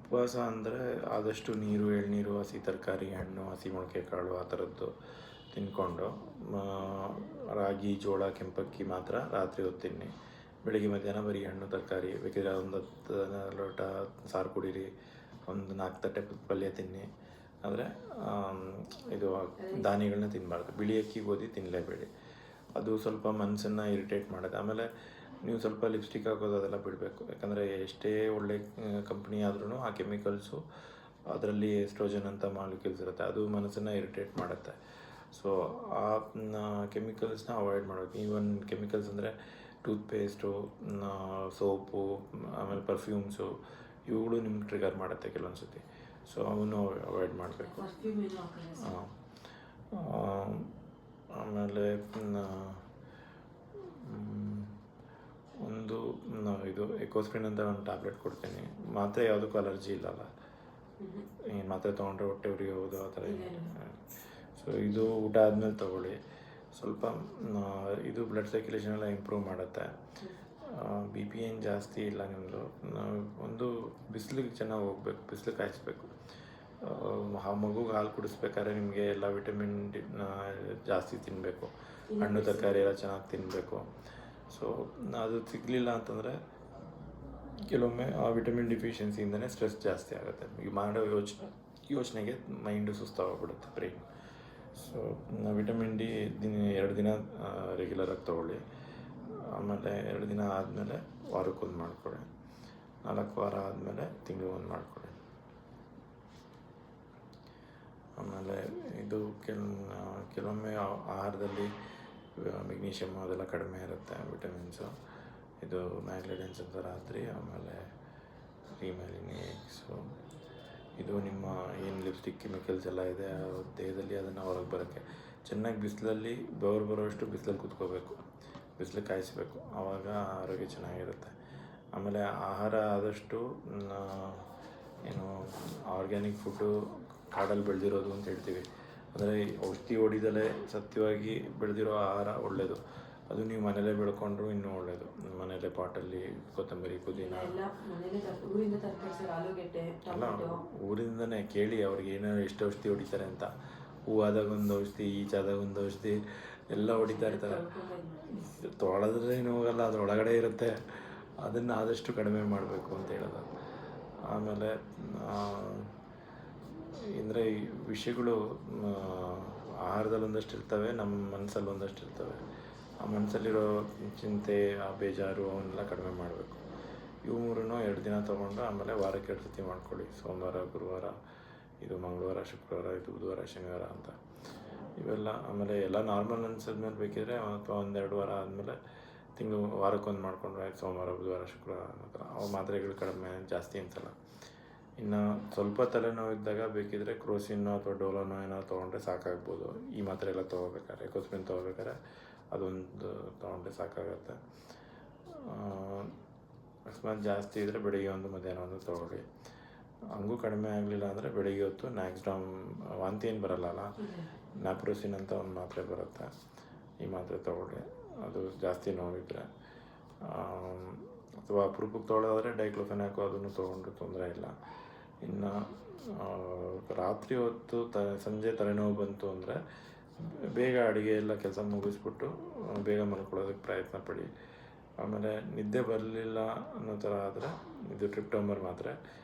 ಉಪವಾಸ ಅಂದರೆ ಆದಷ್ಟು ನೀರು, ಎಳ್ನೀರು, ಹಸಿ ತರಕಾರಿ, ಹಣ್ಣು, ಹಸಿ ಮೊಳಕೆ ಕಾಳು ಆ ಥರದ್ದು ತಿಂದ್ಕೊಂಡು ರಾಗಿ, ಜೋಳ, ಕೆಂಪಕ್ಕಿ ಮಾತ್ರ ರಾತ್ರಿ ಹೊತ್ತು ತಿನ್ನಿ. ಬೆಳಿಗ್ಗೆ ಮಧ್ಯಾಹ್ನ ಬರೀ ಹಣ್ಣು ತರಕಾರಿ, ಬೇಕಿದ್ರೆ ಒಂದು 10 ಲೋಟ ಸಾರು ಕುಡೀರಿ, ಒಂದು 4 ತಟ್ಟೆ ಪಲ್ಯ ತಿನ್ನಿ. ಆದರೆ ಇದು ಧಾನ್ಯಗಳನ್ನ ತಿನ್ನಬಾರ್ದು. ಬಿಳಿ ಅಕ್ಕಿ, ಗೋಧಿ ತಿನ್ನಲೇಬೇಡಿ. ಅದು ಸ್ವಲ್ಪ ಮನಸ್ಸನ್ನು ಇರಿಟೇಟ್ ಮಾಡುತ್ತೆ. ಆಮೇಲೆ ನೀವು ಸ್ವಲ್ಪ ಲಿಪ್ಸ್ಟಿಕ್ ಹಾಕೋದು ಅದೆಲ್ಲ ಬಿಡಬೇಕು. ಯಾಕಂದರೆ ಎಷ್ಟೇ ಒಳ್ಳೆ ಕಂಪ್ನಿ ಆದ್ರೂ ಆ ಕೆಮಿಕಲ್ಸು ಅದರಲ್ಲಿ ಎಸ್ಟ್ರೋಜನ್ ಅಂತ ಮಾಲಿಕ್ಯೂಲ್ಸ್ ಇರುತ್ತೆ, ಅದು ಮನಸ್ಸನ್ನು ಇರಿಟೇಟ್ ಮಾಡುತ್ತೆ. ಸೊ ಆ ಕೆಮಿಕಲ್ಸ್ನ ಅವಾಯ್ಡ್ ಮಾಡಬೇಕು. ಈವನ್ ಕೆಮಿಕಲ್ಸ್ ಅಂದರೆ ಟೂತ್ಪೇಸ್ಟು, ಸೋಪು, ಆಮೇಲೆ ಪರ್ಫ್ಯೂಮ್ಸು, ಇವುಗಳು ನಿಮ್ಗೆ ಟ್ರಿಗರ್ ಮಾಡುತ್ತೆ ಕೆಲವೊಂದು ಸತಿ. ಸೊ ಅವನ್ನು ಅವಾಯ್ಡ್ ಮಾಡಬೇಕು. ಆಮೇಲೆ ಒಂದು ಇದು ಎಕೋಸ್ಪ್ರಿನ್ ಅಂತ ಒಂದು ಟ್ಯಾಬ್ಲೆಟ್ ಕೊಡ್ತೀನಿ. ಮಾತ್ರೆ ಯಾವುದಕ್ಕೂ ಅಲರ್ಜಿ ಇಲ್ಲಲ್ಲ, ಏನು ಮಾತ್ರೆ ತೊಗೊಂಡ್ರೆ ಹೊಟ್ಟೆ ಉರಿಯೋದು ಆ ಥರ ಏನಿಲ್ಲ. ಸೊ ಇದು ಊಟ ಆದಮೇಲೆ ತೊಗೊಳ್ಳಿ. ಸ್ವಲ್ಪ ಇದು ಬ್ಲಡ್ ಸರ್ಕ್ಯುಲೇಷನ್ ಎಲ್ಲ ಇಂಪ್ರೂವ್ ಮಾಡುತ್ತೆ. ಬಿ ಪಿ ಏನು ಜಾಸ್ತಿ ಇಲ್ಲ ನಿಮ್ಮದು. ಒಂದು ಬಿಸಿಲಿಗೆ ಚೆನ್ನಾಗಿ ಹೋಗ್ಬೇಕು, ಬಿಸಿಲು ಕಾಯಿಸ್ಬೇಕು. ಮಗುಗೆ ಹಾಲು ಕುಡಿಸ್ಬೇಕಾದ್ರೆ ನಿಮಗೆ ಎಲ್ಲ ವಿಟಮಿನ್ ಜಾಸ್ತಿ ತಿನ್ನಬೇಕು, ಹಣ್ಣು ತರಕಾರಿ ಎಲ್ಲ ಚೆನ್ನಾಗಿ ತಿನ್ನಬೇಕು. ಸೊ ಅದು ಸಿಗಲಿಲ್ಲ ಅಂತಂದರೆ ಕೆಲವೊಮ್ಮೆ ಆ ವಿಟಮಿನ್ ಡಿಫಿಷಿಯನ್ಸಿಯಿಂದನೇ ಸ್ಟ್ರೆಸ್ ಜಾಸ್ತಿ ಆಗುತ್ತೆ. ಈಗ ಮಾಡೋ ಯೋಚನೆಗೆ ಮೈಂಡು ಸುಸ್ತಾಗೋಗ್ಬಿಡುತ್ತೆ, ಬ್ರೈನ್. ಸೊ ವಿಟಮಿನ್ ಡಿ 2 ದಿನ ರೆಗ್ಯುಲರಾಗಿ ತೊಗೊಳ್ಳಿ. ಆಮೇಲೆ 2 ದಿನ ಆದಮೇಲೆ ವಾರಕ್ಕೊಂದು ಮಾಡ್ಕೊಳ್ಳಿ. 4 ವಾರ ಆದಮೇಲೆ ತಿಂಗಳಿಗೊಂದು ಮಾಡ್ಕೊಳ್ಳಿ. ಆಮೇಲೆ ಇದು ಕೆಲವೊಮ್ಮೆ ಆಹಾರದಲ್ಲಿ ಮೆಗ್ನೀಷಿಯಮ್ ಅದೆಲ್ಲ ಕಡಿಮೆ ಇರುತ್ತೆ, ವಿಟಮಿನ್ಸು. ಇದು ಮ್ಯಾಗ್ಲೆಡೆನ್ಸ್ ಅಂತ ರಾತ್ರಿ, ಆಮೇಲೆ ರಿಮ್ಯಾಲಿನೇಕ್ಸು. ಇದು ನಿಮ್ಮ ಏನು ಲಿಪ್ಸ್ಟಿಕ್ ಕೆಮಿಕಲ್ಸ್ ಎಲ್ಲ ಇದೆ ದೇಹದಲ್ಲಿ, ಅದನ್ನು ಹೊರಗೆ ಬರೋಕ್ಕೆ ಚೆನ್ನಾಗಿ ಬಿಸಿಲಲ್ಲಿ ಬೆವರು ಬರೋಷ್ಟು ಬಿಸಿಲಲ್ಲಿ ಕೂತ್ಕೋಬೇಕು, ಬಿಸಿಲು ಕಾಯಿಸ್ಬೇಕು, ಆವಾಗ ಆರೋಗ್ಯ ಚೆನ್ನಾಗಿರುತ್ತೆ. ಆಮೇಲೆ ಆಹಾರ ಆದಷ್ಟು ಏನು ಆರ್ಗ್ಯಾನಿಕ್ ಫುಡ್ಡು, ಕಾಡಲ್ಲಿ ಬೆಳೆದಿರೋದು ಅಂತ ಹೇಳ್ತೀವಿ, ಅಂದರೆ ಔಷಧಿ ಹೊಡಿದಲೇ ಸತ್ಯವಾಗಿ ಬೆಳೆದಿರೋ ಆಹಾರ ಒಳ್ಳೆಯದು. ಅದು ನೀವು ಮನೇಲೇ ಬೆಳ್ಕೊಂಡ್ರು ಇನ್ನೂ ಒಳ್ಳೆಯದು. ಮನೇಲೇ ಪಾಟಲ್ಲಿ ಕೊತ್ತಂಬರಿ, ಪುದೀನ ಅಲ್ಲ, ಊರಿಂದನೇ ಕೇಳಿ ಅವ್ರಿಗೆ ಏನಾದ್ರು ಎಷ್ಟು ಔಷಧಿ ಹೊಡಿತಾರೆ ಅಂತ. ಹೂವಾದಾಗ ಒಂದು ಔಷಧಿ, ಈಚಾದಾಗ ಒಂದು ಔಷಧಿ ಎಲ್ಲ ಹೊಡಿತಾ ಇರ್ತಾರೆ. ತೊಳೆದ್ರೆ ಏನು ಹೋಗಲ್ಲ, ಅದರೊಳಗಡೆ ಇರುತ್ತೆ. ಅದನ್ನು ಆದಷ್ಟು ಕಡಿಮೆ ಮಾಡಬೇಕು ಅಂತ ಹೇಳೋದು. ಆಮೇಲೆ ಅಂದರೆ ವಿಷಯಗಳು ಆಹಾರದಲ್ಲಿ ಒಂದಷ್ಟು ಇರ್ತವೆ, ನಮ್ಮ ಮನಸ್ಸಲ್ಲಿ ಒಂದಷ್ಟು ಇರ್ತವೆ. ಆ ಮನಸ್ಸಲ್ಲಿರೋ ಚಿಂತೆ, ಆ ಬೇಜಾರು ಅವನ್ನೆಲ್ಲ ಕಡಿಮೆ ಮಾಡಬೇಕು. ಇವು 3 2 ದಿನ ತೊಗೊಂಡು ಆಮೇಲೆ ವಾರಕ್ಕೆ 2 ಸತಿ ಮಾಡ್ಕೊಳ್ಳಿ. ಸೋಮವಾರ, ಗುರುವಾರ, ಇದು ಮಂಗಳವಾರ, ಶುಕ್ರವಾರ, ಇದು ಬುಧವಾರ, ಶನಿವಾರ ಅಂತ ಇವೆಲ್ಲ. ಆಮೇಲೆ ಎಲ್ಲ ನಾರ್ಮಲ್ ಅನ್ಸಿದ್ಮೇಲೆ ಬೇಕಿದ್ರೆ ಅಥವಾ 1-2 ವಾರ ಆದಮೇಲೆ ವಾರಕ್ಕೊಂದು ಮಾಡ್ಕೊಂಡ್ರೆ ಆಯ್ತು. ಸೋಮವಾರ, ಬುಧವಾರ, ಶುಕ್ರವಾರ ಆ ಥರ. ಅವು ಮಾತ್ರೆಗಳು ಕಡಿಮೆ ಜಾಸ್ತಿ ಅನ್ಸಲ್ಲ. ಇನ್ನು ಸ್ವಲ್ಪ ತಲೆನೋವು ಇದ್ದಾಗ ಬೇಕಿದ್ರೆ ಕ್ರೋಸಿನ್ನೋ ಅಥವಾ ಡೋಲೋನೋ ಏನೋ ತೊಗೊಂಡ್ರೆ ಸಾಕಾಗ್ಬೋದು. ಈ ಮಾತ್ರೆ ಎಲ್ಲ ತೊಗೋಬೇಕಾದ್ರೆ, ಎಕೋಸ್ಪ್ರಿನ್ ತೊಗೋಬೇಕಾದ್ರೆ ಅದೊಂದು ತೊಗೊಂಡ್ರೆ ಸಾಕಾಗತ್ತೆ. ಅಕಸ್ಮಾತ್ ಜಾಸ್ತಿ ಇದ್ದರೆ ಬೆಳಿಗ್ಗೆ ಒಂದು, ಮಧ್ಯಾಹ್ನ ಒಂದು ತೊಗೊಳ್ಳಿ. ಹಂಗೂ ಕಡಿಮೆ ಆಗಲಿಲ್ಲ ಅಂದರೆ ಬೆಳಿಗ್ಗೆ ಹೊತ್ತು ನ್ಯಾಕ್ಸ್ಡಾಮ್, ವಾಂತಿ ಏನು ಬರಲ್ಲ, ನ್ಯಾಪ್ರೋಸಿನ್ ಅಂತ ಒಂದು ಮಾತ್ರೆ ಬರುತ್ತೆ, ಈ ಮಾತ್ರೆ ತೊಗೊಳ್ಳಿ. ಅದು ಜಾಸ್ತಿ ನೋವಿದ್ರೆ. ಅಥವಾ ಅಪರೂಪಕ್ಕೆ ತೊಗೊಳ್ಳೋದಾದರೆ ಡೈಕ್ಲೋಫೆನಾಕ್ ಅದನ್ನು ತೊಗೊಂಡ್ರೆ ತೊಂದರೆ ಇಲ್ಲ. ಇನ್ನು ರಾತ್ರಿ ಹೊತ್ತು ಸಂಜೆ ತಲೆನೋವು ಬಂತು ಅಂದರೆ ಬೇಗ ಅಡುಗೆ ಎಲ್ಲ ಕೆಲಸ ಮುಗಿಸ್ಬಿಟ್ಟು ಬೇಗ ಮಲ್ಕೊಳ್ಳೋದಕ್ಕೆ ಪ್ರಯತ್ನ ಪಡಿ. ಆಮೇಲೆ ನಿದ್ದೆ ಬರಲಿಲ್ಲ ಅನ್ನೋ ಥರ ಆದರೆ ಇದು ಟ್ರಿಪ್ಟೋಮರ್ ಮಾತ್ರೆ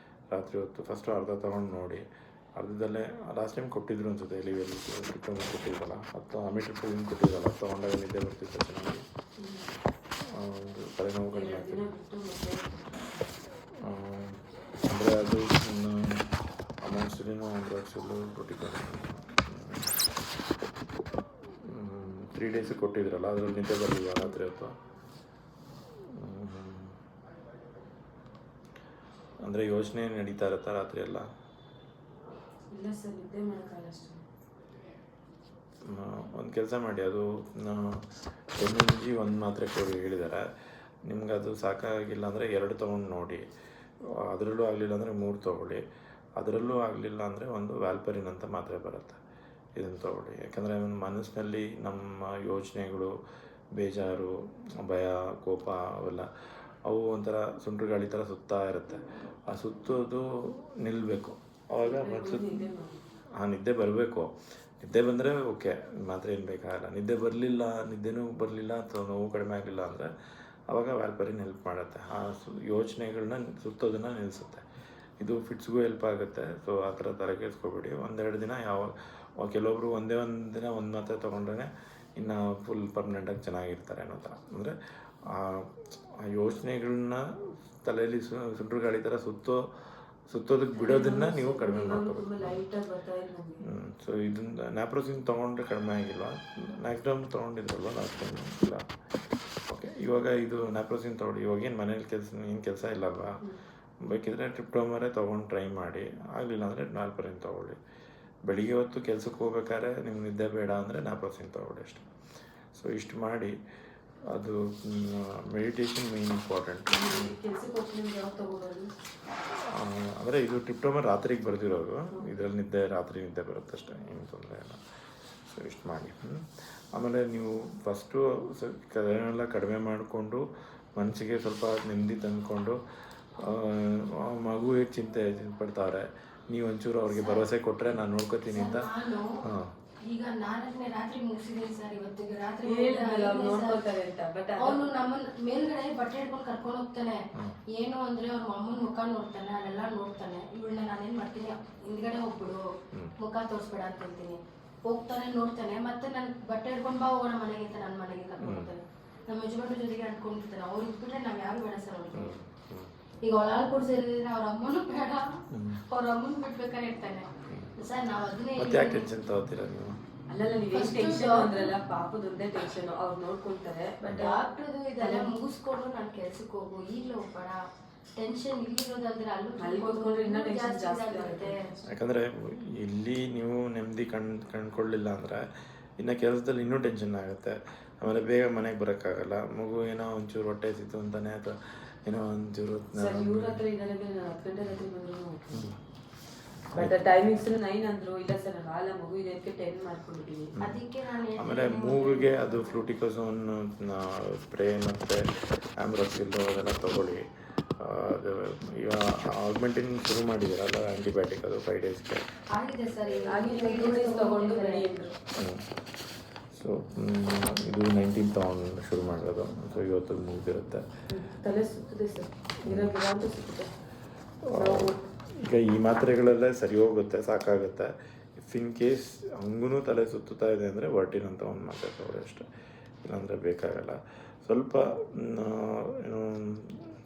ರಾತ್ರಿ ಹೊತ್ತು ಫಸ್ಟು ಅರ್ಧ ತೊಗೊಂಡು ನೋಡಿ. ಅರ್ಧದಲ್ಲೇ ಲಾಸ್ಟ್ ಟೈಮ್ ಕೊಟ್ಟಿದ್ರು ಅನ್ಸುತ್ತೆ, ಎಲ್ಲಿಗೆಲ್ಲಿ ಟ್ರಿಪ್ಟೋಮರ್ ಕೊಟ್ಟಿದ್ದಲ್ಲ, ಅಥವಾ ಅಮಿಟ್ರಿಪ್ಟೋಮಿನ್ ಕೊಟ್ಟಿದ್ದಲ್ಲ, ಅದು ತೊಗೊಂಡಾಗ ನಿದ್ದೆ ಬರ್ತಿತ್ತು ಚೆನ್ನಾಗಿ, ತಲೆನೋವು ಕಡಿಮೆ ಆಗ್ತದೆ. ಅಂದರೆ ಅದು ಅಮೌನ್ಸಿಲಿನೂ 1 ಬಾಕ್ಸಲ್ಲೂ ಕೊಟ್ಟಿದ್ದಾರೆ. 3 ಡೇಸಿಗೆ ಕೊಟ್ಟಿದ್ರಲ್ಲ, ಅದರಲ್ಲಿ ನಿದ್ದೆ ಬರಲಿಲ್ಲ ರಾತ್ರಿ ಹೊತ್ತು. ಅಂದರೆ ಯೋಚನೆ ನಡೀತಾ ಇರುತ್ತಾ ರಾತ್ರಿ ಎಲ್ಲ? ಒಂದು ಕೆಲಸ ಮಾಡಿ, ಅದು MMG 1 ಮಾತ್ರೆ ಕೊಡಿ ಹೇಳಿದ್ದಾರೆ. ನಿಮ್ಗೆ ಅದು ಸಾಕಾಗಿಲ್ಲ ಅಂದರೆ 2 ತೊಗೊಂಡು ನೋಡಿ. ಅದರಲ್ಲೂ ಆಗಲಿಲ್ಲ ಅಂದರೆ 3 ತೊಗೊಳ್ಳಿ. ಅದರಲ್ಲೂ ಆಗಲಿಲ್ಲ ಅಂದರೆ ಒಂದು ವ್ಯಾಲ್ಪರಿನ್ ಅಂತ ಮಾತ್ರೆ ಬರುತ್ತೆ, ಇದನ್ನು ತೊಗೊಳ್ಳಿ. ಯಾಕಂದರೆ ಮನಸ್ಸಿನಲ್ಲಿ ನಮ್ಮ ಯೋಚನೆಗಳು, ಬೇಜಾರು, ಭಯ, ಕೋಪ ಅವೆಲ್ಲ ಅವು ಒಂಥರ ಸುಂಟ್ರ ಗಾಳಿ ಥರ ಸುತ್ತಾ ಇರುತ್ತೆ. ಆ ಸುತ್ತೋದು ನಿಲ್ಲಬೇಕು. ಆವಾಗ ಮತ್ತು ನಿದ್ದೆ ಬರಬೇಕು. ನಿದ್ದೆ ಬಂದರೆ ಓಕೆ, ಮಾತ್ರ ಏನು ಬೇಕಾಗಲ್ಲ. ನಿದ್ದೆ ಬರಲಿಲ್ಲ, ನಿದ್ದೆನೂ ಬರಲಿಲ್ಲ ಅಥವಾ ನೋವು ಕಡಿಮೆ ಆಗಲಿಲ್ಲ ಅಂದರೆ ಆವಾಗ ವ್ಯಾಲ್ಪರಿನ್ ಹೆಲ್ಪ್ ಮಾಡುತ್ತೆ. ಆ ಯೋಚನೆಗಳನ್ನ ಸುತ್ತೋದನ್ನು ನಿಲ್ಲಿಸುತ್ತೆ. ಇದು ಫಿಟ್ಸ್ಗೂ ಹೆಲ್ಪ್ ಆಗುತ್ತೆ. ಸೊ ಆ ಥರ ತಲೆ ಕೆಡಿಸ್ಕೊಬೇಡಿ. ಒಂದೆರಡು ದಿನ ಕೆಲವೊಬ್ರು ಒಂದೇ ಒಂದು ದಿನ ಒಂದು ಮಾತ್ರೆ ತೊಗೊಂಡ್ರೆ ಇನ್ನು ಫುಲ್ ಪರ್ಮನೆಂಟಾಗಿ ಚೆನ್ನಾಗಿರ್ತಾರೆ ಅನ್ನೋ ಥರ. ಅಂದರೆ ಆ ಯೋಚನೆಗಳನ್ನ ತಲೆಯಲ್ಲಿ ಸುಂಟ್ರ ಗಾಳಿ ಥರ ಸುತ್ತೋದಕ್ಕೆ ಬಿಡೋದನ್ನು ನೀವು ಕಡಿಮೆ ಮಾಡ್ಕೋಬೇಕು. ಸೊ ಇದನ್ನ ನ್ಯಾಪ್ರೋಸಿನ್ ತೊಗೊಂಡ್ರೆ ಕಡಿಮೆ ಆಗಿಲ್ಲ. ನ್ಯಾಕ್ಸ್ಡೌನ್ ತೊಗೊಂಡಿದ್ರಲ್ವ ಲಾಸ್ಟ್ ಟೈಮ್ ಇಲ್ಲ. ಓಕೆ, ಇವಾಗ ಇದು ನ್ಯಾಪ್ರೋಸಿನ್ ತೊಗೊಳ್ಳಿ. ಇವಾಗೇನು ಮನೇಲಿ ಏನು ಕೆಲಸ ಇಲ್ಲಲ್ವಾ, ಬೇಕಿದ್ರೆ ಟ್ರಿಪ್ಟೋಮರೇ ತೊಗೊಂಡು ಟ್ರೈ ಮಾಡಿ. ಆಗಲಿಲ್ಲ ಅಂದರೆ ವ್ಯಾಲ್ಪರಿನ್ ತೊಗೊಳ್ಳಿ. ಬೆಳಿಗ್ಗೆ ಹೊತ್ತು ಕೆಲ್ಸಕ್ಕೆ ಹೋಗ್ಬೇಕಾದ್ರೆ ನಿಮ್ಗೆ ನಿದ್ದೆ ಬೇಡ ಅಂದರೆ ನ್ಯಾಪ್ರೋಸಿನ್ ತೊಗೊಳ್ಳಿ ಅಷ್ಟೆ. ಸೊ ಇಷ್ಟು ಮಾಡಿ. ಅದು ಮೆಡಿಟೇಷನ್ ಮೇನ್ ಇಂಪಾರ್ಟೆಂಟ್. ಅಂದರೆ ಇದು ಟ್ರಿಪ್ಟೋಮರ್ ರಾತ್ರಿಗೆ ಬರೆದಿರೋದು. ಇದರಲ್ಲಿ ರಾತ್ರಿ ನಿದ್ದೆ ಬರುತ್ತೆ ಅಷ್ಟೇ, ಏನು ತೊಂದರೆ ಇಲ್ಲ. ಸೊ ಇಷ್ಟು ಮಾಡಿ. ಆಮೇಲೆ ನೀವು ಫಸ್ಟು ಎಲ್ಲ ಕಡಿಮೆ ಮಾಡಿಕೊಂಡು ಮನಸ್ಸಿಗೆ ಸ್ವಲ್ಪ ನೆಮ್ಮದಿ ತಂದುಕೊಂಡು, ಮಗು ಹೇಗೆ ಚಿಂತೆ ಪಡ್ತಾರೆ, ನೀವು ಒಂಚೂರು ಅವ್ರಿಗೆ ಭರವಸೆ ಕೊಟ್ಟರೆ ನಾನು ನೋಡ್ಕೋತೀನಿ ಅಂತ. ಈಗ 4ನೇ ರಾತ್ರಿ ಮುಗಿಸಿದೀನಿ ಸರ್. ಇವತ್ತಿಗೆ ರಾತ್ರಿ ಅವನು ನಮ್ಮನ್ನ ಮೇಲ್ಗಡೆ ಬಟ್ಟೆ ಹಿಡ್ಕೊಂಡು ಕರ್ಕೊಂಡು ಹೋಗ್ತಾನೆ. ಏನು ಅಂದ್ರೆ ಅವ್ರ ಅಮ್ಮನ ಮುಖ ನೋಡ್ತಾನೆ, ಅಲ್ಲೆಲ್ಲ ನೋಡ್ತಾನೆ. ಇವಳನ್ನ ನಾನೇನ್ ಮಾಡ್ತೀನಿ, ಹಿಂದ್ಗಡೆ ಹೋಗ್ಬಿಡು, ಮುಖ ತೋರಿಸ್ಬೇಡ ಅಂತ ಹೇಳ್ತೀನಿ. ಹೋಗ್ತಾನೆ, ನೋಡ್ತಾನೆ, ಮತ್ತೆ ನನ್ ಬಟ್ಟೆ ಹಿಡ್ಕೊಂಡ್ ಬಾ ಹೋಗೋಣ ಮನೆಗೆ ಅಂತ ನನ್ನ ಮನೆಗೆ ಕರ್ಕೊಂಡು ಹೋಗ್ತಾನೆ. ನಮ್ಮ ಯಜಮಾನ್ರ ಜೊತೆಗೆ ಅಂದ್ಕೊಂಡಿರ್ತಾನೆ. ಅವ್ರು ಇಟ್ಬಿಟ್ರೆ ನಾವ್ ಯಾರು ಬೇಡ ಸರ್ ಅವ್ರಿಗೆ. ಈಗ ಅವಳ ಹಾಲು ಕುಡ್ಸಿದ್ರೆ ಅವ್ರ ಅಮ್ಮನೂ ಬೇಡ, ಅವ್ರ ಅಮ್ಮನ ಬಿಡ್ಬೇಕಾದ್ರೆ ಇರ್ತಾನೆ ಸರ್. ನಾವ್ ಅದನ್ನೇ ಟೆನ್ಷನ್ ತಗೋತೀರಾ ನೀವು? ಅಲ್ಲಲ್ಲ, ನೀವೇನ್ ಟೆನ್ಷನ್ ಅಂದ್ರಲ್ಲ, ಪಾಪದೊಂದೇ ಟೆನ್ಷನ್, ಅವ್ರು ನೋಡ್ಕೊಳ್ತಾರೆ. ಬಟ್ ಡಾಕ್ಟರ್ದು ಇದೆಲ್ಲ ಮುಗಿಸ್ಕೊಂಡು ನಾನು ಕೆಲ್ಸಕ್ಕೆ ಹೋಗು, ಈಗಲೂ ಹೋಗ್ಬೇಡ, ಟೆನ್ಷನ್ ಇಲ್ಲಿರೋದಾದ್ರೆ ಅಲ್ಲಿ ಕೂತ್ಕೊಂಡ್ರೆ ಇನ್ನೂ ಟೆನ್ಷನ್ ಜಾಸ್ತಿ ಆಗುತ್ತೆ. ಯಾಕಂದರೆ ಇಲ್ಲಿ ನೀವು ನೆಮ್ಮದಿ ಕಂಡ್ಕೊಳ್ಳಿಲ್ಲ ಅಂದರೆ ಇನ್ನು ಕೆಲಸದಲ್ಲಿ ಇನ್ನೂ ಟೆನ್ಷನ್ ಆಗುತ್ತೆ. ಆಮೇಲೆ ಬೇಗ ಮನೆಗೆ ಬರೋಕ್ಕಾಗಲ್ಲ. ಮಗು ಏನೋ ಒಂಚೂರು ಹೊಟ್ಟೆ ಸಿತ್ತು ಅಂತಾನೆ ಅಥವಾ ಏನೋ ಒಂಚೂರು ಇವ್ರ ಹತ್ರ ಇದ್ದಾರೆ. ನಾನು 10 ಗಂಟೆ ರಾತ್ರಿ ಬಂದ್ರು ಬಟ್ ಟೈಮಿಂಗ್ಸ್ 9 ಅಂದ್ರು. ಇಲ್ಲ ಸರ್, ನಾನು ಹಾಲ ಮಗು ಇದೆ ಅದಕ್ಕೆ 10 ಮಾಡ್ಕೊಂಡಿದ್ದೀನಿ. ಅದಕ್ಕೆ ನಾನು ಆಮೇಲೆ ಮೂಗಿಗೆ ಅದು ಫ್ಲೂಟಿಕೋಸೋನ್ ಸ್ಪ್ರೇ ಮತ್ತು ಆಮ್ರೋಕ್ಸಿಲ್ ಅದೆಲ್ಲ ತೊಗೊಳ್ಳಿ. ಅದು ಈಗ ಆಗ್ಮೆಂಟಿನ್ ಶುರು ಮಾಡಿದ್ದೀರಲ್ಲ ಆ್ಯಂಟಿಬಯೋಟಿಕ್, ಅದು 5 ಡೇಸ್ಗೆ ಆಗಿದೆ ಸರ್. ತಗೊಂಡು ರೆಡಿ ಅಂದರು. ಸೊ ಇದು 19 ತೊಗೊಂಡು ಶುರು ಮಾಡೋದು. ಸೊ ಇವತ್ತಿಗೆ ಮುಗಿದಿರುತ್ತೆ. ತಲೆ ಸುತ್ತದೆ ಸರ್, ಅಂತ ಸುತ್ತದೆ. ಈಗ ಈ ಮಾತ್ರೆಗಳಲ್ಲೇ ಸರಿ ಹೋಗುತ್ತೆ, ಸಾಕಾಗುತ್ತೆ. ಇಫ್ ಇನ್ ಕೇಸ್ ಹಂಗೂ ತಲೆ ಸುತ್ತುತ್ತಾ ಇದೆ ಅಂದರೆ ವರ್ಟಿನ್ ಅಂತ ಒಂದು ಮಾತ್ರೆ ತಗೊಳ್ಳಿ ಅಷ್ಟೇ, ಇಲ್ಲಾಂದರೆ ಬೇಕಾಗಲ್ಲ. ಸ್ವಲ್ಪ ಏನು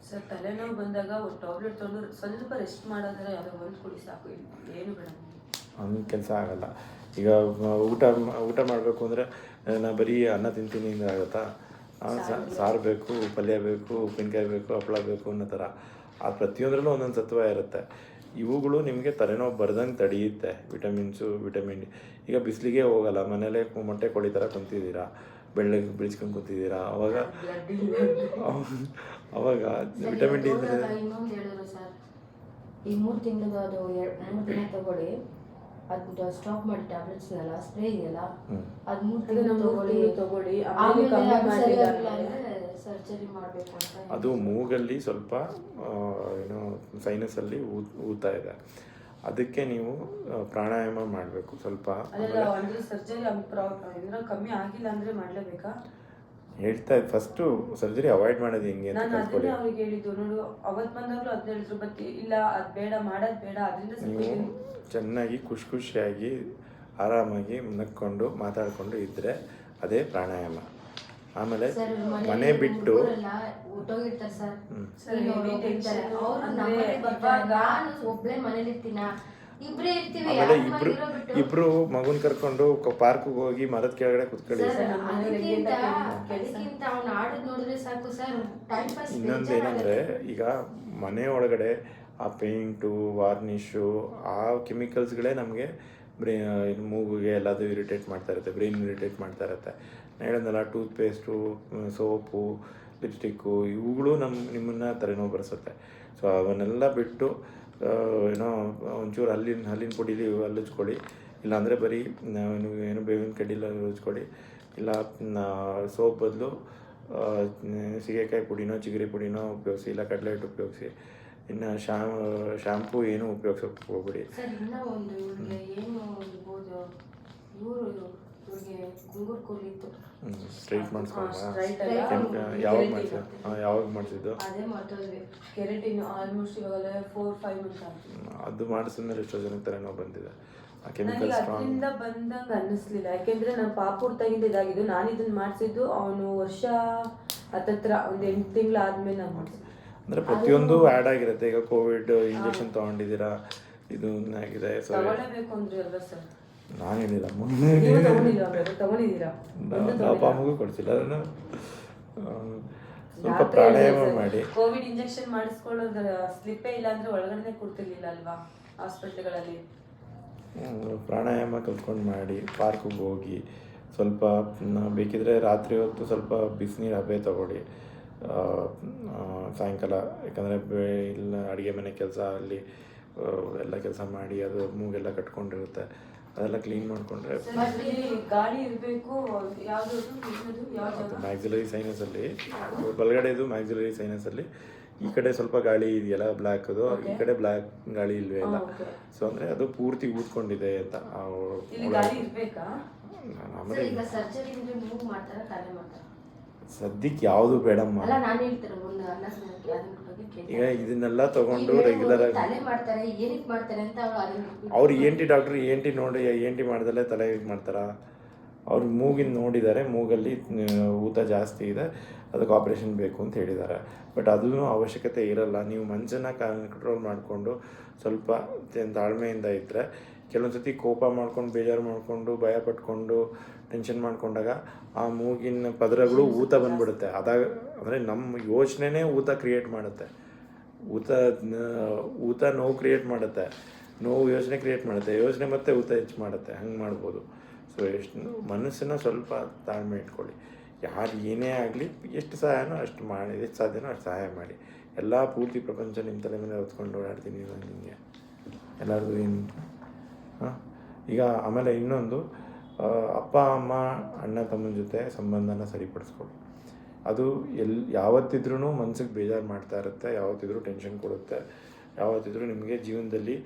ಸರ್, ತಲೆನೋವು ಬಂದಾಗ ಒಂದು ಟ್ಯಾಬ್ಲೆಟ್ ತೊಗೊಂಡು ಸ್ವಲ್ಪ ರೆಸ್ಟ್ ಮಾಡೋದ್ರೆ ಅದು ಒಂದು ಕುಡಿ ಸಾಕು, ಏನು ಬೇಡ. ಹಂಗೆ ಕೆಲಸ ಆಗಲ್ಲ. ಈಗ ಊಟ ಮಾಡಬೇಕು ಅಂದರೆ ನಾನು ಬರೀ ಅನ್ನ ತಿಂತೀನಿ ಅಂದರೆ ಆಗುತ್ತಾ? ಸಾರು ಬೇಕು, ಪಲ್ಯ ಬೇಕು, ಉಪ್ಪಿನಕಾಯಿ ಬೇಕು, ಹಪ್ಪಳ ಬೇಕು ಅನ್ನೋ ಥರ. ಆ ಪ್ರತಿಯೊಂದರಲ್ಲೂ ಒಂದೊಂದು ಸತ್ವ ಇರುತ್ತೆ. ಇವುಗಳು ನಿಮಗೆ ತಲೆನೋವು ಬರ್ದಂಗೆ ತಡೆಯುತ್ತೆ. Vitamin D. ಈಗ ಬಿಸಿಲಿಗೆ ಹೋಗಲ್ಲ, ಮನೇಲೇ ಮೊಟ್ಟೆ ಕೋಳಿ ಥರ ಕುಂತಿದ್ದೀರಾ, ಬೆಳ್ಳಗೆ ಬಿಳಿಸ್ಕೊಂಡು ಕುಂತಿದ್ದೀರಾ, ಅವಾಗ ವಿಟಮಿನ್ ಡಿ ಅಂದರೆ ಇನ್ನೊಂದು ಹೇಳಿದ್ರು ಸರ್, ಈ 3 ತಿಂಗಳು ಅದು 3 ದಿನ ತಗೊಳ್ಳಿ, ಅದು ಸ್ಟಾಪ್ ಮಾಡಿ ಟ್ಯಾಬ್ಲೆಟ್ಸ್ನೆಲ್ಲ ಸ್ಪ್ರೇ ಇದೆಯಲ್ಲ, ಅದು 3 ತಿಂಗಳು ತಗೊಳ್ಳಿ, ಸರ್ಜರಿ ಮಾಡಬೇಕು ಅಂತ. ಅದು ಮೂಗಲ್ಲಿ ಸ್ವಲ್ಪ ಏನೋ ಸೈನಸಲ್ಲಿ ಊದ್ತಾ ಇದೆ. ಅದಕ್ಕೆ ನೀವು ಪ್ರಾಣಾಯಾಮ ಮಾಡಬೇಕು ಸ್ವಲ್ಪ. ಸರ್ಜರಿ ಕಮ್ಮಿ ಆಗಿಲ್ಲ ಅಂದರೆ ಮಾಡಲೇಬೇಕಾ? ಹೇಳ್ತಾ ಇದ್ದು ಫಸ್ಟು ಸರ್ಜರಿ ಅವಾಯ್ಡ್ ಮಾಡೋದು ಹೆಂಗೆ ಅಂತ ಕಲ್ತ್ಕೊಳ್ಳಿ. ಅವ್ರಿಗೆ ಹೇಳಿದ್ದು ನೋಡು, ಅವತ್ತು ಬಂದಾಗಲೂ ಅದನ್ನ ಹೇಳಿದ್ರು. ಬಟ್ ಇಲ್ಲ, ಅದು ಬೇಡ, ಮಾಡೋದು ಬೇಡ. ಅದರಿಂದ ನೀವು ಚೆನ್ನಾಗಿ ಖುಷಿಯಾಗಿ ಆರಾಮಾಗಿ ನಕ್ಕೊಂಡು ಮಾತಾಡಿಕೊಂಡು ಇದ್ದರೆ ಅದೇ ಪ್ರಾಣಾಯಾಮ. ಆಮೇಲೆ ಮನೆ ಬಿಟ್ಟು ಊಟೋಗಿರ್ತಾರೆ ಸರ್. ಒಬ್ಬಳೇ ಮನೇಲಿ ಇರ್ತೀನ, ಇಬ್ರೇ ಇರ್ತೀವಿ. ಆಮೇಲೆ ಇಬ್ರು ಮಗುನ್ ಕರ್ಕೊಂಡು ಪಾರ್ಕ್ ಹೋಗಿ ಮರದ ಕೆಳಗಡೆ ಕುತ್ಕೊಳ್ಳಿ. ಇನ್ನೊಂದೇನಂದ್ರೆ, ಈಗ ಮನೆ ಒಳಗಡೆ ಆ ಪೇಂಟು, ವಾರ್ನಿಷು, ಆ ಕೆಮಿಕಲ್ಸ್ಗಳೇ ನಮಗೆ ಮೂಗಿಗೆ ಎಲ್ಲದು ಇರಿಟೇಟ್ ಮಾಡ್ತಾ ಇರುತ್ತೆ, ಬ್ರೈನ್ ಇರಿಟೇಟ್ ಮಾಡ್ತಾ ಇರುತ್ತೆ. ಹೇಳಿದ್ನಲ್ಲ, ಟೂತ್ಪೇಸ್ಟು, ಸೋಪು, ಲಿಪ್ಸ್ಟಿಕ್ಕು, ಇವುಗಳು ನಿಮ್ಮನ್ನು ತಲೆನೋವು ಬರೆಸುತ್ತೆ. ಸೊ ಅವನ್ನೆಲ್ಲ ಬಿಟ್ಟು ಏನೋ ಒಂಚೂರು ಹಲ್ಲಿನ ಪುಡಿಲಿ ಹಚ್ಕೊಳ್ಳಿ. ಇಲ್ಲಾಂದರೆ ಬರೀ ಏನು ಬೇವಿನ ಕಡ್ಡಿಲಿ ಹಚ್ಕೊಳ್ಳಿ. ಇಲ್ಲ ಸೋಪ್ ಬದಲು ಸೀಗೆಕಾಯಿ ಪುಡಿನೋ ಚಿಗರಿ ಪುಡಿನೋ ಉಪಯೋಗಿಸಿ, ಇಲ್ಲ ಕಡಲೆ ಹಿಟ್ಟು ಉಪಯೋಗಿಸಿ. ಇನ್ನು ಶಾಂಪೂ ಏನೂ ಉಪಯೋಗಿಸೋಕೆ ಹೋಗ್ಬಿಡಿ. ಸರ್ ಇನ್ನೂ ಒಂದು ಇವ್ರಿಗೆ ಏನು ಇರ್ಬೋದು, ಇವ್ರಿಗೆ ಗುಂಗುರು ಕೂಲಿತ್ತು ಸ್ಟ್ರೈಟ್ ಮಾಡಿಸ್ಕೊಂಡ ಸ್ಟ್ರೈಟ್ ಯಾವಾಗ ಮಾಡಿಸಿದ್ದು? ಅದೇ ಮಾಡ್ತದ್ವಿ. ಕೆರೆಟಿನ್ ಆಲ್ಮೋಸ್ಟ್ ಇವಾಗಲೇ 4-5 ಮಂತ್ಸ್ ಆಯ್ತು. ಅದು ಮಾಡಿಸಿದ್ಮೇಲೆ ಎಷ್ಟೋ ಜನಕ್ಕೆ ತಲೆನೋವು ಬಂದಿದೆ. ಆ ನನಗೆ ಕೆಮಿಕಲ್ ಸ್ಟ್ರಾಂಗ್. ಅದರಿಂದ ಬಂದಂಗೆ ಅನ್ನಿಸ್ಲಿಲ್ಲ, ಯಾಕೆಂದ್ರೆ ನಾನು ಪಾಪುರ್ತಾಗಿಂದ ಇದಾಗಿದ್ದು. ನಾನು ಇದನ್ನ ಮಾಡಿಸಿದ್ದು ಅವನು ವರ್ಷ ಹತ್ತತ್ರ ಒಂದು 8 ತಿಂಗಳು ಆದ್ಮೇಲೆ ನಾನು ಮಾಡಿಸಿದ್ದು. ಅಂದರೆ ಪ್ರತಿಯೊಂದು ಆ್ಯಡ್ ಆಗಿರುತ್ತೆ. ಈಗ ಕೋವಿಡ್ ಇಂಜೆಕ್ಷನ್ ತೊಗೊಂಡಿದ್ದೀರಾ, ಇದು ಆಗಿದೆ. ಸೊ ತಗೊಳ್ಳೇಬೇಕು ಅಂದ್ರೆ ಅಲ್ವಾ ಸರ್? ನಾನು ಹೇಳಿಲ್ಲ, ನೀವು ತಗೊಂಡಿದ್ದೀರಾ? ನಾವು ಪಾಮಗೂ ಕೊಡ್ತಿಲ್ಲ. ಅದನ್ನು ಸ್ವಲ್ಪ ಪ್ರಾಣಾಯಾಮ ಮಾಡಿ. ಕೋವಿಡ್ ಇಂಜೆಕ್ಷನ್ ಮಾಡಿಸ್ಕೊಳ್ಳೋದ್ರ ಸ್ಲಿಪ್ಪೇ ಇಲ್ಲ ಅಂದ್ರೆ ಒಳಗಡೆ ಕೊಡ್ತಿರ್ಲಿಲ್ಲ ಅಲ್ವಾ ಹಾಸ್ಪಿಟ್ಲ್ಗಳಲ್ಲಿ. ಪ್ರಾಣಾಯಾಮ ಕಲ್ತ್ಕೊಂಡು ಮಾಡಿ, ಪಾರ್ಕಿಗೆ ಹೋಗಿ ಸ್ವಲ್ಪ ಬೇಕಿದ್ರೆ ರಾತ್ರಿ ಹೊತ್ತು ಸ್ವಲ್ಪ ಬಿಸಿನೀರು ಹಬೆ ತಗೊಳ್ಳಿ ಸಾಯಂಕಾಲ. ಯಾಕಂದರೆ ಇಲ್ಲ ಅಡುಗೆ ಮನೆ ಕೆಲಸ ಅಲ್ಲಿ ಎಲ್ಲ ಕೆಲಸ ಮಾಡಿ ಅದು ಮೂಗೆಲ್ಲ ಕಟ್ಕೊಂಡಿರುತ್ತೆ, ಅದೆಲ್ಲ ಕ್ಲೀನ್ ಮಾಡಿಕೊಂಡ್ರೆ. ಗಾಳಿ ಇರಬೇಕು. ಮ್ಯಾಕ್ಸಿಲರಿ ಸೈನಸಲ್ಲಿ ಬಲಗಡೆದು ಮ್ಯಾಕ್ಸಿಲರಿ ಸೈನಸಲ್ಲಿ ಈ ಕಡೆ ಸ್ವಲ್ಪ ಗಾಳಿ ಇದೆಯಲ್ಲ ಬ್ಲ್ಯಾಕ್, ಅದು ಈ ಕಡೆ ಬ್ಲ್ಯಾಕ್ ಗಾಳಿ ಇಲ್ವೇ ಇಲ್ಲ. ಸೊ ಅಂದರೆ ಅದು ಪೂರ್ತಿ ಊದ್ಕೊಂಡಿದೆ ಅಂತ. ಆಮೇಲೆ ಈಗ ಸರ್ಜರಿ ಅಂದ್ರೆ ಮೂವ್ ಮಾಡ್ತಾರ, ತಲೆ ಮಾಡ್ತಾರ? ಸದ್ಯಕ್ಕೆ ಯಾವುದು ಬೇಡಮ್ಮ. ಅಲ್ಲ ನಾನು ಹೇಳ್ತಾರೆ ಒಂದು ಅದ್ರ ಬಗ್ಗೆ ಕೇಳಿ. ಈಗ ಇದನ್ನೆಲ್ಲ ತಗೊಂಡು ರೆಗ್ಯುಲರ್ ಆಗಿ ತಲೆ ಮಾಡ್ತಾರೆ, ಏನಕ್ಕೆ ಮಾಡ್ತಾರೆ ಅಂತ ಅವ್ರು ಡಾಕ್ಟ್ರು ನೋಡಿ ಮಾಡ್ದಲ್ಲೇ ತಲೆ ಇದು ಮಾಡ್ತಾರ. ಅವ್ರು ಮೂಗಿನ ನೋಡಿದ್ದಾರೆ, ಮೂಗಲ್ಲಿ ಊತ ಜಾಸ್ತಿ ಇದೆ, ಅದಕ್ಕೆ ಆಪ್ರೇಷನ್ ಬೇಕು ಅಂತ ಹೇಳಿದ್ದಾರೆ. ಬಟ್ ಅದೂ ಅವಶ್ಯಕತೆ ಇರಲ್ಲ. ನೀವು ಮನಸ್ಸನ್ನು ಕಂಟ್ರೋಲ್ ಮಾಡಿಕೊಂಡು ಸ್ವಲ್ಪ ತಾಳ್ಮೆಯಿಂದ ಇದ್ದರೆ, ಕೆಲವೊಂದು ಸತಿ ಕೋಪ ಮಾಡ್ಕೊಂಡು ಬೇಜಾರು ಮಾಡಿಕೊಂಡು ಭಯ ಪಟ್ಕೊಂಡು ಟೆನ್ಷನ್ ಮಾಡ್ಕೊಂಡಾಗ ಆ ಮೂಗಿನ ಪದರಗಳು ಊತ ಬಂದ್ಬಿಡುತ್ತೆ. ಅದಾಗ ಅಂದರೆ ನಮ್ಮ ಯೋಚನೆನೇ ಊತ ಕ್ರಿಯೇಟ್ ಮಾಡುತ್ತೆ. ಊತ ನೋವು ಕ್ರಿಯೇಟ್ ಮಾಡುತ್ತೆ, ನೋವು ಯೋಚನೆ ಕ್ರಿಯೇಟ್ ಮಾಡುತ್ತೆ, ಯೋಚನೆ ಮತ್ತು ಊತ ಹೆಚ್ಚು ಮಾಡುತ್ತೆ. ಹಂಗೆ ಮಾಡ್ಬೋದು. ಸೊ ಮನಸ್ಸನ್ನು ಸ್ವಲ್ಪ ತಾಳ್ಮೆ ಇಟ್ಕೊಳ್ಳಿ. ಯಾರು ಏನೇ ಆಗಲಿ ಎಷ್ಟು ಸಹಾಯನೋ ಅಷ್ಟು ಮಾಡಿ, ಎಷ್ಟು ಸಾಧ್ಯನೋ ಅಷ್ಟು ಸಹಾಯ ಮಾಡಿ. ಎಲ್ಲ ಪೂರ್ತಿ ಪ್ರಪಂಚ ನಿಮ್ಮ ತಲೆ ಮೇಲೆ ಹೊತ್ಕೊಂಡು ಓಡಾಡ್ತೀನಿ ನಾನು ನಿಮಗೆ ಎಲ್ಲರಿಗೂ ಏನು. ಈಗ ಆಮೇಲೆ ಇನ್ನೊಂದು, ಅಪ್ಪ ಅಮ್ಮ ಅಣ್ಣ ತಮ್ಮನ ಜೊತೆ ಸಂಬಂಧನ ಸರಿಪಡಿಸ್ಕೊಳ್ಳಿ. ಅದು ಯಾವತ್ತಿದ್ರೂ ಮನ್ಸಿಗೆ ಬೇಜಾರು ಮಾಡ್ತಾ ಇರುತ್ತೆ, ಯಾವತ್ತಿದ್ರೂ ಟೆನ್ಷನ್ ಕೊಡುತ್ತೆ, ಯಾವತ್ತಿದ್ರೂ ನಿಮಗೆ ಜೀವನದಲ್ಲಿ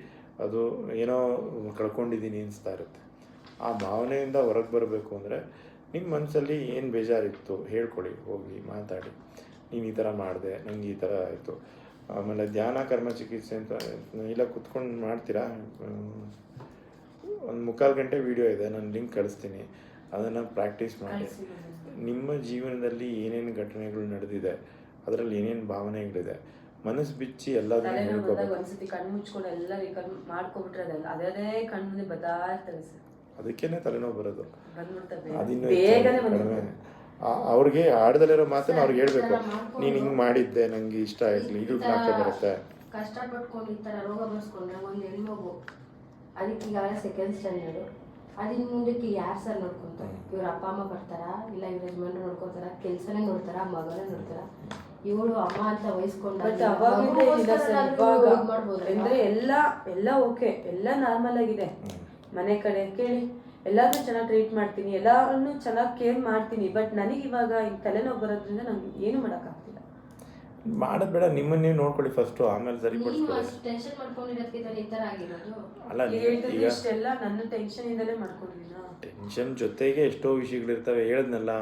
ಅದು ಏನೋ ಕಳ್ಕೊಂಡಿದ್ದೀನಿ ಅನಿಸ್ತಾ ಇರುತ್ತೆ. ಆ ಭಾವನೆಯಿಂದ ಹೊರಗೆ ಬರಬೇಕು ಅಂದರೆ ನಿಮ್ಮ ಮನಸ್ಸಲ್ಲಿ ಏನು ಬೇಜಾರಿತ್ತು ಹೇಳ್ಕೊಳ್ಳಿ, ಹೋಗಿ ಮಾತಾಡಿ. ನೀನು ಈ ಥರ ಮಾಡಿದೆ, ನನಗೆ ಈ ಥರ ಆಯಿತು. ಆಮೇಲೆ ಧ್ಯಾನ ಕರ್ಮ ಚಿಕಿತ್ಸೆ ಅಂತ ಇಲ್ಲ ಕೂತ್ಕೊಂಡು ಮಾಡ್ತೀರಾ, ಒಂದು 3/4 ಗಂಟೆ ವೀಡಿಯೋ ಇದೆ, ನಾನು ಲಿಂಕ್ ಕಳಿಸ್ತೀನಿ, ಅದನ್ನು ಪ್ರಾಕ್ಟೀಸ್ ಮಾಡಿ. ನಿಮ್ಮ ಜೀವನದಲ್ಲಿ ಏನೇನು ಘಟನೆಗಳು ನಡೆದಿದೆ, ಅದರಲ್ಲಿ ಏನೇನು ಭಾವನೆಗಳಿದೆ, ಮನಸ್ಸು ಬಿಚ್ಚಿ ಎಲ್ಲದನ್ನು ಹೇಳ್ಕೋಬೇಕು. ಒಂದ್ಸತಿ ಕಣ್ಣು ಮುಚ್ಕೊಂಡು ಎಲ್ಲ ಮಾಡ್ಕೊಬಿಟ್ರೆ ಅದೇ ಕಣ್ಣು ಮುಂದೆ ಬದಾರ್ತವೆ ಸರ್. ಅದಕ್ಕೇನೆ ತಲೆನೋವು ಬರೋದು. ಅದಿನ್ನು ಕಡಿಮೆ. ಅವ್ರಿಗೆ ಆಡದಲ್ಲಿರೋ ಮಾತನ್ನ ಅವ್ರಿಗೆ ಹೇಳ್ಬೇಕು, ನೀನು ಹಿಂಗೆ ಮಾಡಿದ್ದೆ, ನಂಗೆ ಇಷ್ಟ ಆಯ್ತು, ಇದು ನಾಟಕ ಬರುತ್ತೆ. ಕಷ್ಟಪಟ್ಕೊಂಡು ಈ ಥರ ರೋಗ ಬರ್ಸ್ಕೊಂಡ್ರೆ ಒಂದು ಹೆಣ್ಮಗು, ಅದಕ್ಕೆ ಈಗಾಗಲೇ 2nd ಸ್ಟ್ಯಾಂಡರ್ಡು, ಅದಿನ ಮುಂದಕ್ಕೆ ಯಾರು ಸರ್ ನೋಡ್ಕೊಂತಾರೆ? ಇವ್ರ ಅಪ್ಪ ಅಮ್ಮ ಬರ್ತಾರ, ಇಲ್ಲ ಇವ್ರ ಯಜಮಾನ್ರು ನೋಡ್ಕೊತಾರ, ಕೆಲಸನೇ ನೋಡ್ತಾರ, ಮಗನೇ ನೋಡ್ತಾರ. ಇವಳು ಅಮ್ಮ ಅಂತ ವಹಿಸ್ಕೊಂಡ್ರೆ ಅಂದ್ರೆ ಎಲ್ಲ ಓಕೆ, ಎಲ್ಲ ನಾರ್ಮಲ್ ಆಗಿದೆ. ಮನೆ ಕಡೆ ಕೇಳಿ ಎಲ್ಲಾದ್ರೂ ಚೆನ್ನಾಗಿ ಟ್ರೀಟ್ ಮಾಡ್ತೀನಿ, ಎಲ್ಲಾರನ್ನು ಚೆನ್ನಾಗಿ ಕೇರ್ ಮಾಡ್ತೀನಿ. ಬಟ್ ನನಗೆ ಇವಾಗ ತಲೆನೋವು ಬರೋದ್ರಿಂದ ನಂಗೆ ಏನು ಮಾಡೋಕ್ಕಾಗ್ತಿಲ್ಲ. ಮಾಡೋದು ಬೇಡ, ನಿಮ್ಮನ್ನ ನೀವು ನೋಡ್ಕೊಳ್ಳಿ ಫಸ್ಟು, ಆಮೇಲೆ ಸರಿಪಡಿಸ್ಕೊಳ್ಳಿ. ಟೆನ್ಷನ್ ಮಾಡ್ಕೊಂಡಿರೋದಕ್ಕೆ ಈ ಥರ ಆಗಿರೋದು ಅಲ್ಲ. ಇಷ್ಟೆಲ್ಲ ನನ್ನ ಟೆನ್ಷನ್ ಇಂದಲೇ ಮಾಡ್ಕೊಂಡಿದ್ದೀನಿ. ಟೆನ್ಷನ್ ಜೊತೆಗೆ ಎಷ್ಟೋ ವಿಷಯಗಳಿರ್ತವೆ. ಹೇಳಿದ್ನಲ್ಲ,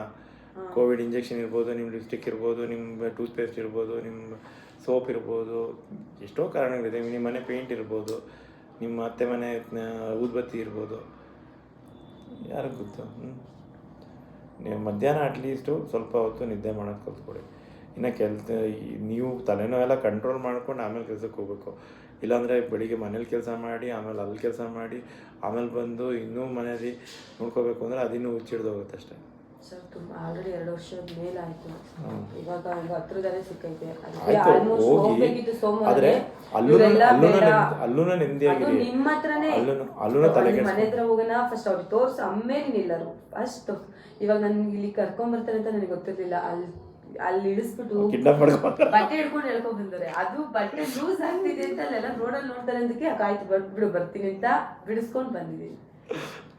ಕೋವಿಡ್ ಇಂಜೆಕ್ಷನ್ ಇರ್ಬೋದು, ನಿಮ್ಮ ಲಿಪ್ಸ್ಟಿಕ್ ಇರ್ಬೋದು, ನಿಮ್ಮ ಟೂತ್ಪೇಸ್ಟ್ ಇರ್ಬೋದು, ನಿಮ್ಮ ಸೋಪ್ ಇರ್ಬೋದು, ಎಷ್ಟೋ ಕಾರಣಗಳಿದೆ. ನಿಮ್ಮ ಮನೆ ಪೇಂಟ್ ಇರ್ಬೋದು, ನಿಮ್ಮ ಅತ್ತೆ ಮನೆ ಊದ್ಬತ್ತಿ ಇರ್ಬೋದು, ಯಾರಿಗೆ ಗೊತ್ತು. ನೀವು ಮಧ್ಯಾಹ್ನ ಅಟ್ಲೀಸ್ಟು ಸ್ವಲ್ಪ ಹೊತ್ತು ನಿದ್ದೆ ಮಾಡೋದು ಕಲ್ತ್ಕೊಡಿ. ಇನ್ನು ನೀವು ತಲೆನೋವೆಲ್ಲ ಕಂಟ್ರೋಲ್ ಮಾಡ್ಕೊಂಡು ಆಮೇಲೆ ಕೆಲಸಕ್ಕೆ ಹೋಗ್ಬೇಕು. ಇಲ್ಲಾಂದರೆ ಬೆಳಿಗ್ಗೆ ಮನೇಲಿ ಕೆಲಸ ಮಾಡಿ, ಆಮೇಲೆ ಅಲ್ಲಿ ಕೆಲಸ ಮಾಡಿ, ಆಮೇಲೆ ಬಂದು ಇನ್ನೂ ಮನೇಲಿ ನೋಡ್ಕೋಬೇಕು ಅಂದರೆ ಅದಿನ್ನೂ ಹುಚ್ಚಿಡ್ದು ಹೋಗುತ್ತೆ ಅಷ್ಟೇ. ಸರ್ ತುಂಬ ಆಲ್ರೆಡಿ 2 ವರ್ಷದ ಮೇಲೆ ಆಯಿತು. ಇವಾಗ ಒಂದು ಹತ್ರದಲ್ಲೇ ಸಿಕ್ಕೈತೆ. ಆದರೆ ಅಲ್ಲೂ ನೆಮ್ಮದಿಯಾಗಿರಿ. ನಿಮ್ಮ ಹತ್ರನೇ ಮನೆ ಹತ್ರ ಹೋಗೋಣ, ಫಸ್ಟ್ ಅವ್ರಿಗೆ ತೋರಿಸಿ ಆಮೇಲೆ ನಿಲ್ಲರು ಫಸ್ಟ್. ಇವಾಗ ನಾನು ಇಲ್ಲಿ ಕರ್ಕೊಂಬರ್ತಾರೆ ಅಂತ ನನಗೆ ಗೊತ್ತಿರಲಿಲ್ಲ. ಅಲ್ಲಿ ಇಳಿಸ್ಬಿಟ್ಟು ಬಟ್ಟೆ ಹಿಡ್ಕೊಂಡು ಹೇಳ್ಕೊಂಡ್ ಬಂದರೆ, ಅದು ಬಟ್ಟೆ ಲೂಸ್ ಆಗ್ತಿದೆ ಅಂತ ಅಲ್ಲೆಲ್ಲ ರೋಡಲ್ಲಿ ನೋಡ್ತಾರೆ. ಅದಕ್ಕೆ ಆಯ್ತು ಬಿಡು ಬರ್ತೀನಿ ಅಂತ ಬಿಡಿಸ್ಕೊಂಡು ಬಂದಿದ್ದೀನಿ.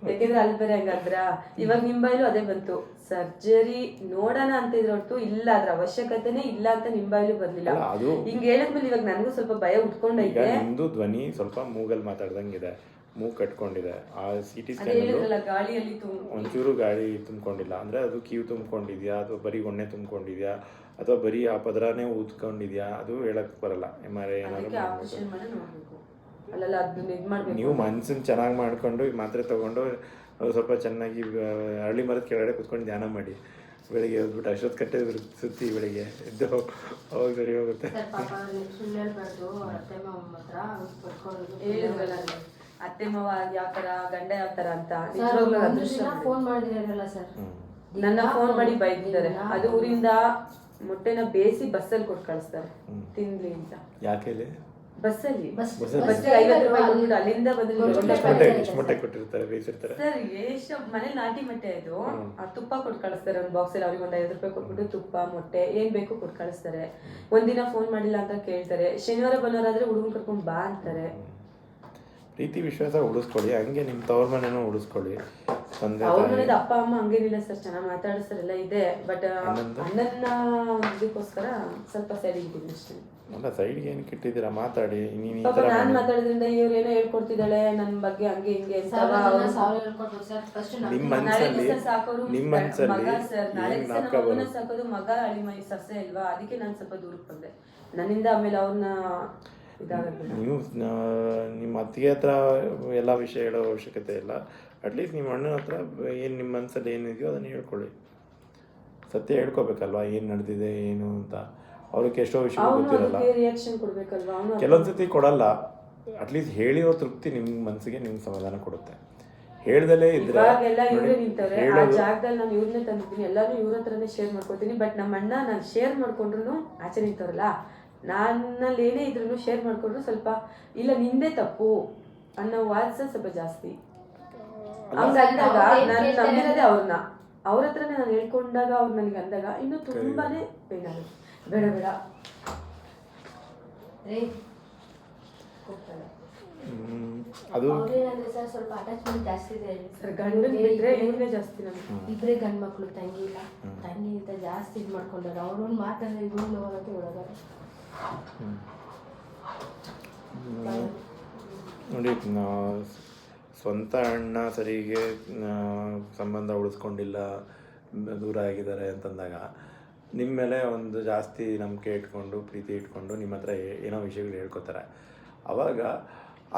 ಯಾಕೆಂದ್ರೆ ಅಲ್ಲಿ ಬೇರೆ ಹಂಗಾದ್ರ ಇವಾಗ ನಿಮ್ ಬಾಯ್ಲು ಅದೇ ಬಂತು, ಸರ್ಜರಿ ನೋಡೋಣ ಅಂತ ಇದ್ರ ಹೊರತು ಇಲ್ಲ ಅದ್ರ ಅವಶ್ಯಕತೆನೇ ಇಲ್ಲ ಅಂತ ನಿಮ್ ಬಾಯ್ಲು ಬರ್ಲಿಲ್ಲ. ಅದು ಹಿಂಗ್ ಹೇಳಿದ್ಮೇಲೆ ಇವಾಗ ನನಗೂ ಸ್ವಲ್ಪ ಭಯ ಉಟ್ಕೊಂಡೈತೆ. ನಿಮ್ದು ಧ್ವನಿ ಸ್ವಲ್ಪ ಮೂಗಲ್ ಮಾತಾಡ್ದಂಗಿದೆ, ಮೂಗ್ ಕಟ್ಕೊಂಡಿದೆ. ಆ CT ಸ್ಕ್ಯಾನ್ ಗಾಳಿಯಲ್ಲಿ ಒಂಚೂರು ಗಾಳಿ ತುಂಬಿಕೊಂಡಿಲ್ಲ. ಅಂದ್ರೆ ಅದು ಕಿವು ತುಂಬಿಕೊಂಡಿದ್ಯಾ ಅಥವಾ ಬರೀ ಒಣ್ಣೆ ತುಂಬಿಕೊಂಡಿದ್ಯಾ ಅಥವಾ ಬರೀ ಆ ಪದರನೇ ಊದ್ಕೊಂಡಿದ್ಯಾ ಅದು ಹೇಳಕ್ ಬರಲ್ಲ. MRI ಏನಾದ್ರು ನೀವು ಮನ್ಸನ್ನ ಚೆನ್ನಾಗಿ ಮಾಡ್ಕೊಂಡು ಮಾತ್ರೆ ತಗೊಂಡು ಸ್ವಲ್ಪ ಚೆನ್ನಾಗಿ ಅರಳಿ ಮರದ ಕೆಳಗಡೆ ಕುತ್ಕೊಂಡು ಧ್ಯಾನ ಮಾಡಿ. ಬೆಳಿಗ್ಗೆ ಹೋಗ್ಬಿಟ್ಟು ಅಷ್ಟೊತ್ತು ಕಟ್ಟೆ ಸುತ್ತಿ ಬೆಳಿಗ್ಗೆ ಎದ್ದು ಅವಾಗ ಸರಿ ಹೋಗುತ್ತೆ. ಅತ್ತೆ ಮಾವ ಯಾವ ತರ, ಗಂಡ ಯಾವ ತರ ಅಂತ ಫೋನ್ ಮಾಡಿದಿರಲ್ಲ ಸರ್, ನನ್ನ ಫೋನ್ ಮಾಡಿ ಬೈದಿದ್ದಾರೆ. ಅದು ಊರಿಂದ ಮೊಟ್ಟೆನ ಬೇಯಿಸಿ ಬಸ್ಸಲ್ಲಿ ಕೊಟ್ಟು ಕಳಿಸ್ತಾರೆ ತಿನ್ಲಿ ಅಂತ. ಯಾಕೆ ಬಸ್ಸಲ್ಲಿ 50 ರೂಪಾಯಿ ಕೊಟ್ಬಿಟ್ಟು ಅಲ್ಲಿಂದ ಮೊಟ್ಟೆ ಕೊಟ್ಟಿರ್ತಾರೆ, ಬೇಯಿಸಿರ್ತಾರೆ ಸರ್. ಎಷ್ಟು ಮನೇಲಿ ನಾಟಿ ಮೊಟ್ಟೆ ಇದು, ತುಪ್ಪ ಕೊಟ್ಟು ಕಳಿಸ್ತಾರೆ ಒಂದು ಬಾಕ್ಸಲ್ಲಿ. ಅವ್ರಿಗೆ ಒಂದು 50 ರೂಪಾಯಿ ಕೊಟ್ಬಿಟ್ಟು ತುಪ್ಪ ಮೊಟ್ಟೆ ಏನ್ ಬೇಕು ಕೊಟ್ಟು ಕಳಿಸ್ತಾರೆ. ಒಂದಿನ ಫೋನ್ ಮಾಡಿಲ್ಲ ಅಂತ ಕೇಳ್ತಾರೆ. ಶನಿವಾರ ಭಾನುವಾರ ಆದ್ರೆ ಹುಡುಗನ್ ಕರ್ಕೊಂಡ್ ಬಾ ಅಂತಾರೆ. ಪ್ರೀತಿ ವಿಶ್ವಾಸ ಉಳಿಸ್ಕೊಳ್ಳಿ, ಹಂಗೆ ನಿಮ್ಮ ತವ್ರ ಮನೆನೂ ಉಳಿಸ್ಕೊಳ್ಳಿ. ಅವ್ರ ಮನೇದ ಅಪ್ಪ ಅಮ್ಮ ಹಂಗೇನಿಲ್ಲ ಸರ್, ಚೆನ್ನಾಗಿ ಮಾತಾಡಿಸ್ತಾರೆಲ್ಲ ಇದೆ. ಬಟ್ ಅಣ್ಣನ ಇದಕ್ಕೋಸ್ಕರ ಸ್ವಲ್ಪ ಸೈಡ್ ಇದ್ದೀನಿ ಅಷ್ಟೇ. ಅಲ್ಲ ಸೈಡ್ಗೆ ಏನಕ್ಕೆ ಇಟ್ಟಿದ್ದೀರಾ, ಮಾತಾಡಿ. ನಾನ್ ಮಾತಾಡೋದ್ರಿಂದ ಇವ್ರು ಏನೋ ಹೇಳ್ಕೊಡ್ತಿದ್ದಾಳೆ ನನ್ನ ಬಗ್ಗೆ ಹಂಗೆ ಹಿಂಗೆ ಅಂತ. ನಿಮ್ಮ ಮನ್ಸಲ್ಲಿ ಸಾಕೋದು ಮಗ ಅಳಿ ಮೈ ಸಸ್ಯ ಅಲ್ವಾ, ಅದಕ್ಕೆ ನಾನು ಸ್ವಲ್ಪ ದೂರಕ್ಕೆ ಬಂದೆ. ನನ್ನಿಂದ ಆಮೇಲೆ ಅವ್ರನ್ನ ನೀವು ನಿಮ್ಮ ಅತ್ತಿಗೆ ಹತ್ರ ಎಲ್ಲ ವಿಷಯ ಹೇಳೋ ಅವಶ್ಯಕತೆ ಇಲ್ಲ. ಅಟ್ಲೀಸ್ಟ್ ನಿಮ್ಮ ಅಣ್ಣನ ಹತ್ರ ಏನು ನಿಮ್ಮ ಮನಸ್ಸಲ್ಲಿ ಏನಿದೆಯೋ ಅದನ್ನು ಹೇಳ್ಕೊಳ್ಳಿ. ಸತ್ಯ ಹೇಳ್ಕೊಬೇಕಲ್ವಾ, ಏನು ನಡೆದಿದೆ ಏನು ಅಂತ. ಅವ್ರಿಗೆ ಎಷ್ಟೋ ವಿಷಯ ಗೊತ್ತಿರಲ್ಲ, ಕೆಲವೊಂದ್ಸತಿ ಕೊಡಲ್ಲ. ಅಟ್ಲೀಸ್ಟ್ ಹೇಳಿರೋ ತೃಪ್ತಿ ನಿಮ್ಮ ಮನಸ್ಸಿಗೆ ನಿಮ್ಗೆ ಸಮಾಧಾನ ಕೊಡುತ್ತೆ. ಹೇಳ್ದಲೇ ಇದ್ರೆ ಜಾಗದಲ್ಲಿ ನಾನು ಇವ್ರನ್ನೇ ತಂದಿದ್ದೀನಿ, ಎಲ್ಲಾನು ಇವ್ರ ಹತ್ರನೇ ಶೇರ್ ಮಾಡ್ಕೊತೀನಿ. ಬಟ್ ನಮ್ಮ ಅಣ್ಣ ನಾನು ಶೇರ್ ಮಾಡ್ಕೊಂಡ್ರು ಆಚೆ ನಿಂತವ್ರಲ್ಲ, ನನ್ನಲ್ಲಿ ಏನೇ ಇದ್ರು ಶೇರ್ ಮಾಡ್ಕೊಂಡ್ರು ಸ್ವಲ್ಪ ಇಲ್ಲ ನಿಂದೇ ತಪ್ಪು ಅನ್ನೋ ವಾಟ್ಸ ಸ್ವಲ್ಪ ಜಾಸ್ತಿ. ಹಂಗಂದಾಗ ನಾನು ನಂಬಿರೋದೇ ಅವ್ರನ್ನ. ಅವ್ರ ಹತ್ರನೇ ನಾನು ಹೇಳ್ಕೊಂಡಾಗ ಅವ್ರು ನನಗೆ ಅಂದಾಗ ಇನ್ನೂ ತುಂಬಾನೇ ಪೇನ್ ಆಗುತ್ತೆ. ಬೇಡ ಬೇಡ ಅದು ಸ್ವಲ್ಪ ಅಟ್ಯಾಚ್ಮೆಂಟ್ ಜಾಸ್ತಿ ಇದೆ ಸರ್. ಗಂಡ ಬಿಟ್ರೆ ಇವ್ರನ್ನೇ ಜಾಸ್ತಿ ನಮ್ಗೆ. ಇಬ್ಬರೇ ಗಂಡು ಮಕ್ಕಳು, ತಂಗಿ ಇಲ್ಲ. ತಂಗಿ ಅಂತ ಜಾಸ್ತಿ ಇದು ಮಾಡ್ಕೊಂಡಾರ. ಅವ್ರನ್ನ ಮಾತಾಡಿದ್ರೆ ಇವ್ರು ನೋಡೋದು ಹೇಳೋದಾರ ನೋಡಿ. ಸ್ವಂತ ಅಣ್ಣ ಸರಿಗೆ ಸಂಬಂಧ ಉಳಿಸ್ಕೊಂಡಿಲ್ಲ, ದೂರ ಆಗಿದ್ದಾರೆ ಅಂತಂದಾಗ ನಿಮ್ಮ ಮೇಲೆ ಒಂದು ಜಾಸ್ತಿ ನಂಬಿಕೆ ಇಟ್ಕೊಂಡು ಪ್ರೀತಿ ಇಟ್ಕೊಂಡು ನಿಮ್ಮ ಹತ್ರ ಏನೋ ವಿಷಯಗಳು ಹೇಳ್ಕೊತಾರೆ. ಆವಾಗ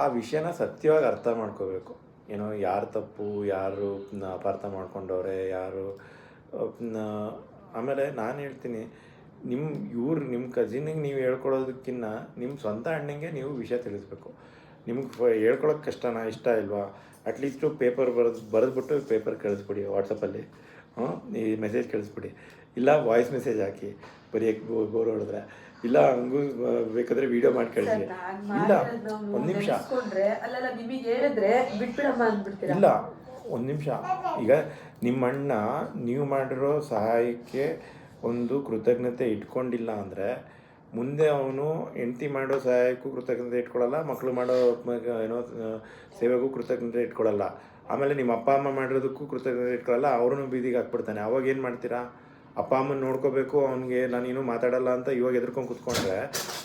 ಆ ವಿಷಯನ ಸತ್ಯವಾಗಿ ಅರ್ಥ ಮಾಡ್ಕೋಬೇಕು. ಏನೋ ಯಾರು ತಪ್ಪು, ಯಾರು ಅಪಾರ್ಥ ಮಾಡ್ಕೊಂಡವ್ರೆ, ಯಾರು. ಆಮೇಲೆ ನಾನು ಹೇಳ್ತೀನಿ, ನಿಮ್ಮ ಕಸಿನಿಗೆ ನೀವು ಹೇಳ್ಕೊಳೋದಕ್ಕಿಂತ ನಿಮ್ಮ ಸ್ವಂತ ಅಣ್ಣಂಗೆ ನೀವು ವಿಷಯ ತಿಳಿಸ್ಬೇಕು. ನಿಮ್ಗೆ ಹೇಳ್ಕೊಳಕ್ಕೆ ಕಷ್ಟನಾ, ಇಷ್ಟ ಇಲ್ವಾ, ಅಟ್ಲೀಸ್ಟು ಪೇಪರ್ ಬರೆದ್ಬಿಟ್ಟು ಪೇಪರ್ ಕಳಿಸ್ಬಿಡಿ ವಾಟ್ಸಪ್ಪಲ್ಲಿ. ಈ ಮೆಸೇಜ್ ಕಳಿಸ್ಬಿಡಿ, ಇಲ್ಲ ವಾಯ್ಸ್ ಮೆಸೇಜ್ ಹಾಕಿ ಬರೆಯೋಕ್ಕೆ ಬೋರ್ ಹೊಡೆದ್ರೆ, ಇಲ್ಲ ಹಂಗೂ ಬೇಕಾದ್ರೆ ವಿಡಿಯೋ ಮಾಡಿ ಕಳಿಸಿ. ಇಲ್ಲ ಒಂದು ನಿಮಿಷ, ಇಲ್ಲ ಒಂದು ನಿಮಿಷ. ಈಗ ನಿಮ್ಮ ಅಣ್ಣ ನೀವು ಮಾಡಿರೋ ಸಹಾಯಕ್ಕೆ ಒಂದು ಕೃತಜ್ಞತೆ ಇಟ್ಕೊಂಡಿಲ್ಲ ಅಂದರೆ ಮುಂದೆ ಅವನು ಹೆಂಡತಿ ಮಾಡೋ ಸಹಾಯಕ್ಕೂ ಕೃತಜ್ಞತೆ ಇಟ್ಕೊಳ್ಳಲ್ಲ, ಮಕ್ಕಳು ಮಾಡೋ ಏನೋ ಸೇವೆಗೂ ಕೃತಜ್ಞತೆ ಇಟ್ಕೊಳ್ಳಲ್ಲ. ಆಮೇಲೆ ನಿಮ್ಮ ಅಪ್ಪ ಅಮ್ಮ ಮಾಡಿರೋದಕ್ಕೂ ಕೃತಜ್ಞತೆ ಇಟ್ಕೊಳ್ಳಲ್ಲ, ಅವ್ರನ್ನೂ ಬೀದಿಗೆ ಹಾಕ್ಬಿಡ್ತಾನೆ. ಅವಾಗ ಏನು ಮಾಡ್ತೀರಾ? ಅಪ್ಪ ಅಮ್ಮನ ನೋಡ್ಕೋಬೇಕು, ಅವ್ನಿಗೆ ನಾನೇನು ಮಾತಾಡಲ್ಲ ಅಂತ ಇವಾಗ ಎದ್ಕೊಂಡು ಕೂತ್ಕೊಂಡ್ರೆ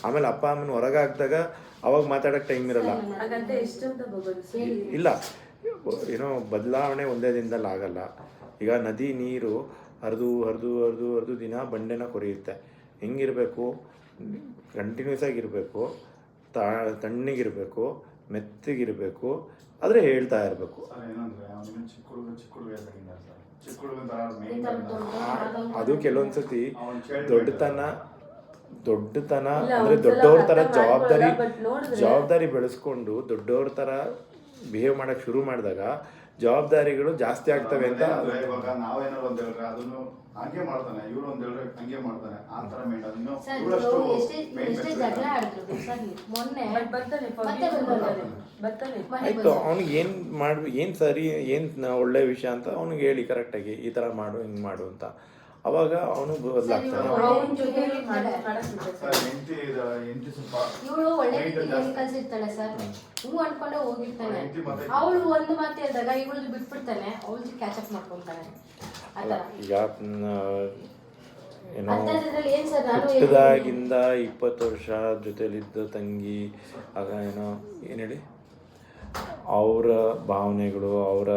ಆಮೇಲೆ ಅಪ್ಪ ಅಮ್ಮನ ಹೊರಗೆ ಹಾಕಿದಾಗ ಅವಾಗ ಮಾತಾಡೋಕ್ಕೆ ಟೈಮ್ ಇರಲ್ಲ. ಇಲ್ಲ, ಏನೋ ಬದಲಾವಣೆ ಒಂದೇ ದಿನದಲ್ಲಿ ಆಗಲ್ಲ. ಈಗ ನದಿ ನೀರು ಹರಿದು ಹರಿದು ಹರಿದು ಹರಿದು ದಿನ ಬಂಡೆನ ಕೊರೆಯುತ್ತೆ. ಹೆಂಗಿರಬೇಕು? ಕಂಟಿನ್ಯೂಸ್ ಆಗಿರಬೇಕು, ತಣ್ಣಗಿರಬೇಕು, ಮೆತ್ತಗಿರಬೇಕು, ಆದರೆ ಹೇಳ್ತಾ ಇರಬೇಕು. ಅದು ಕೆಲವೊಂದ್ಸತಿ ದೊಡ್ಡತನ ಅಂದರೆ ದೊಡ್ಡವ್ರ ಥರ ಜವಾಬ್ದಾರಿ ಬೆಳೆಸ್ಕೊಂಡು ದೊಡ್ಡವ್ರ ಥರ ಬಿಹೇವ್ ಮಾಡೋಕ್ಕೆ ಶುರು ಮಾಡಿದಾಗ ಜವಾಬ್ದಾರಿಗಳು ಜಾಸ್ತಿ ಆಗ್ತವೆ ಅಂತ. ನಾವೇನಾದ್ರು ಒಂದು ಹೇಳಿದ್ರೆ ಅದನ್ನು ಹಂಗೆ ಮಾಡ್ತಾನೆ, ಇವ್ರು ಒಂದು ಹೇಳಿದ್ರೆ ಹಂಗೆ ಮಾಡ್ತಾನೆ, ಆ ಥರ ಆಯಿತು. ಅವ್ನಿಗೆ ಏನು ಸರಿ, ಏನು ಒಳ್ಳೆ ವಿಷಯ ಅಂತ ಅವ್ನಿಗೆ ಹೇಳಿ ಕರೆಕ್ಟಾಗಿ, ಈ ಥರ ಮಾಡು, ಹಿಂಗೆ ಮಾಡು ಅಂತ. ಅವಾಗ ಅವನು ಬದಲಾಗ್ತಾನೆ. ಅವನ ಜೊತೆ ಮಾಡಕ್ ಸರ್ ಹೆಂಡತಿ ಸ್ವಲ್ಪ ಇವಳು ಒಳ್ಳೆ ರೀತಿ ಕಲ್ಸಿರ್ತಾಳೆ ಸರ್, ಹೂ ಅನ್ಕೊಂಡೆ ಹೋಗಿರ್ತಾನೆ. ಹೆಂಡತಿ ಮತ್ತೆ ಅವಳು ಒಂದು ಮಾತು ಹೇಳಿದಾಗ ಇವಳು ಬಿಟ್ಬಿಡ್ತಾನೆ, ಅವಳು ಕ್ಯಾಚಪ್ ಮಾಡ್ಕೊಂತಾನೆ ಆತರ. ಈಗ ಏನೋ ಅಂತದ್ರಲ್ಲಿ ಏನ್ ಸರ್, ನಾನು ಹುಟ್ಟಿದಾಗಿಂದ 20 ವರ್ಷ ಜೊತೆಲಿದ್ದ ತಂಗಿ ಆಗ ಏನು ಹೇಳಿ ಅವರ ಭಾವನೆಗಳು ಅವರ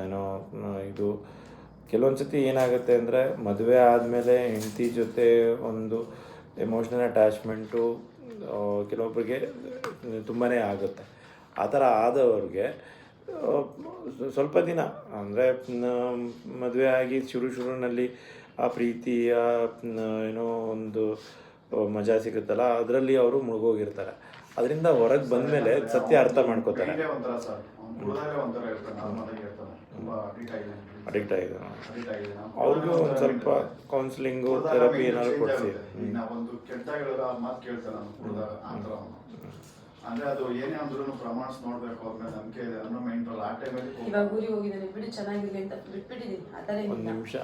ಏನೋ ಇದು ಕೆಲವೊಂದು ಸತಿ ಏನಾಗುತ್ತೆ ಅಂದರೆ ಮದುವೆ ಆದಮೇಲೆ ಹೆಂಡತಿ ಜೊತೆ ಒಂದು ಎಮೋಷ್ನಲ್ ಅಟ್ಯಾಚ್ಮೆಂಟು ಕೆಲವೊಬ್ಬರಿಗೆ ತುಂಬಾ ಆಗುತ್ತೆ. ಆ ಥರ ಆದವ್ರಿಗೆ ಸ್ವಲ್ಪ ದಿನ ಅಂದರೆ ಮದುವೆ ಆಗಿ ಶುರುನಲ್ಲಿ ಆ ಪ್ರೀತಿಯ ಏನೋ ಒಂದು ಮಜಾ ಸಿಗುತ್ತಲ್ಲ, ಅದರಲ್ಲಿ ಅವರು ಮುಳುಗೋಗಿರ್ತಾರೆ. ಅದರಿಂದ ಹೊರಗೆ ಬಂದಮೇಲೆ ಸತ್ಯ ಅರ್ಥ ಮಾಡ್ಕೋತಾರೆ. ಮೈಂಡೇ ಒಂಥರ ಸರ್, ಅವ್ನು ಕುಡ್ದಾಗಲೇ ಒಂಥರ ಇರ್ತಾನೆ, ನಾರ್ಮಲ್ ಆಗಿ ಇರ್ತಾನೆ, ತುಂಬಾ ಅಡಿಕ್ಟ್ ಆಗಿದೆ. ಅಡಿಕ್ಟ್ ಆಗಿದೆ. ಅವ್ರಿಗೂ ಒಂದು ಸ್ವಲ್ಪ ಕೌನ್ಸಿಲಿಂಗು ಥೆರಪಿ ಏನಾದ್ರು ಕೊಡಿಸಿ. ಈಗ ನಾವೊಂದು ಕೆಟ್ಟಾಗ ಹೇಳಿದ್ರೆ ಆ ಮಾತು ಕೇಳ್ತಾನೆ ನಾನು ಕುಡ್ದಾಗ, ಆ ಥರ ಅವನು. ಅಂದ್ರೆ ಅದು ಏನೇ ಅಂದ್ರೂ ಪ್ರಮಾಣಿಸ್ ನೋಡ್ಬೇಕು, ಅವ್ರ ಮೇಲೆ ನಂಬಿಕೆ ಇದೆ ಅನ್ನೋ ಮೈಂಡ್ ಆ ಟೈಮಲ್ಲಿ. ಇವಾಗ ಊರಿಗೆ ಹೋಗಿದ್ದಾನೆ, ಬಿಡಿ ಚೆನ್ನಾಗಿರ್ಲಿ ಅಂತ ಬಿಟ್ಬಿಟ್ಟಿದ್ದೀನಿ. ಆ ಥರ ಒಂದು ನಿಮಿಷ,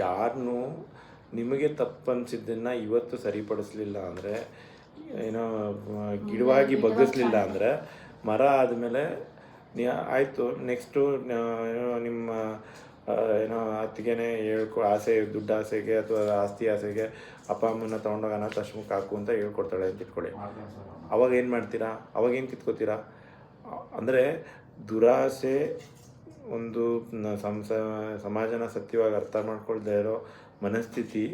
ಯಾರನ್ನೂ ನಿಮಗೆ ತಪ್ಪು ಅನಿಸಿದ್ದನ್ನು ಇವತ್ತು ಸರಿಪಡಿಸ್ಲಿಲ್ಲ ಅಂದರೆ, ಏನೋ ಗಿಡವಾಗಿ ಬಗ್ಗಿಸ್ಲಿಲ್ಲ ಅಂದರೆ, ಮರ ಆದಮೇಲೆ ಆಯಿತು ನೆಕ್ಸ್ಟು ಏನೋ ನಿಮ್ಮ ಏನೋ ಅತ್ತಿಗೆನೇ ಆಸೆ, ದುಡ್ಡು ಆಸೆಗೆ ಅಥವಾ ಆಸ್ತಿ ಆಸೆಗೆ ಅಪ್ಪ ಅಮ್ಮನ ತೊಗೊಂಡೋಗಿ ಅನಾಥಾಶ್ರಮಕ್ಕೆ ಹಾಕು ಅಂತ ಹೇಳ್ಕೊಡ್ತಾಳೆ ಅಂತ ಇಟ್ಕೊಳ್ಳಿ. ಅವಾಗ ಏನು ಮಾಡ್ತೀರಾ? ಅವಾಗೇನು ಕಿತ್ಕೋತೀರಾ? ಅಂದರೆ ದುರಾಸೆ ಒಂದು ಸಮಾಜನ ಸತ್ಯವಾಗಿ ಅರ್ಥ ಮಾಡ್ಕೊಳ್ದೇ ಇರೋ ಮನಸ್ಥಿತಿ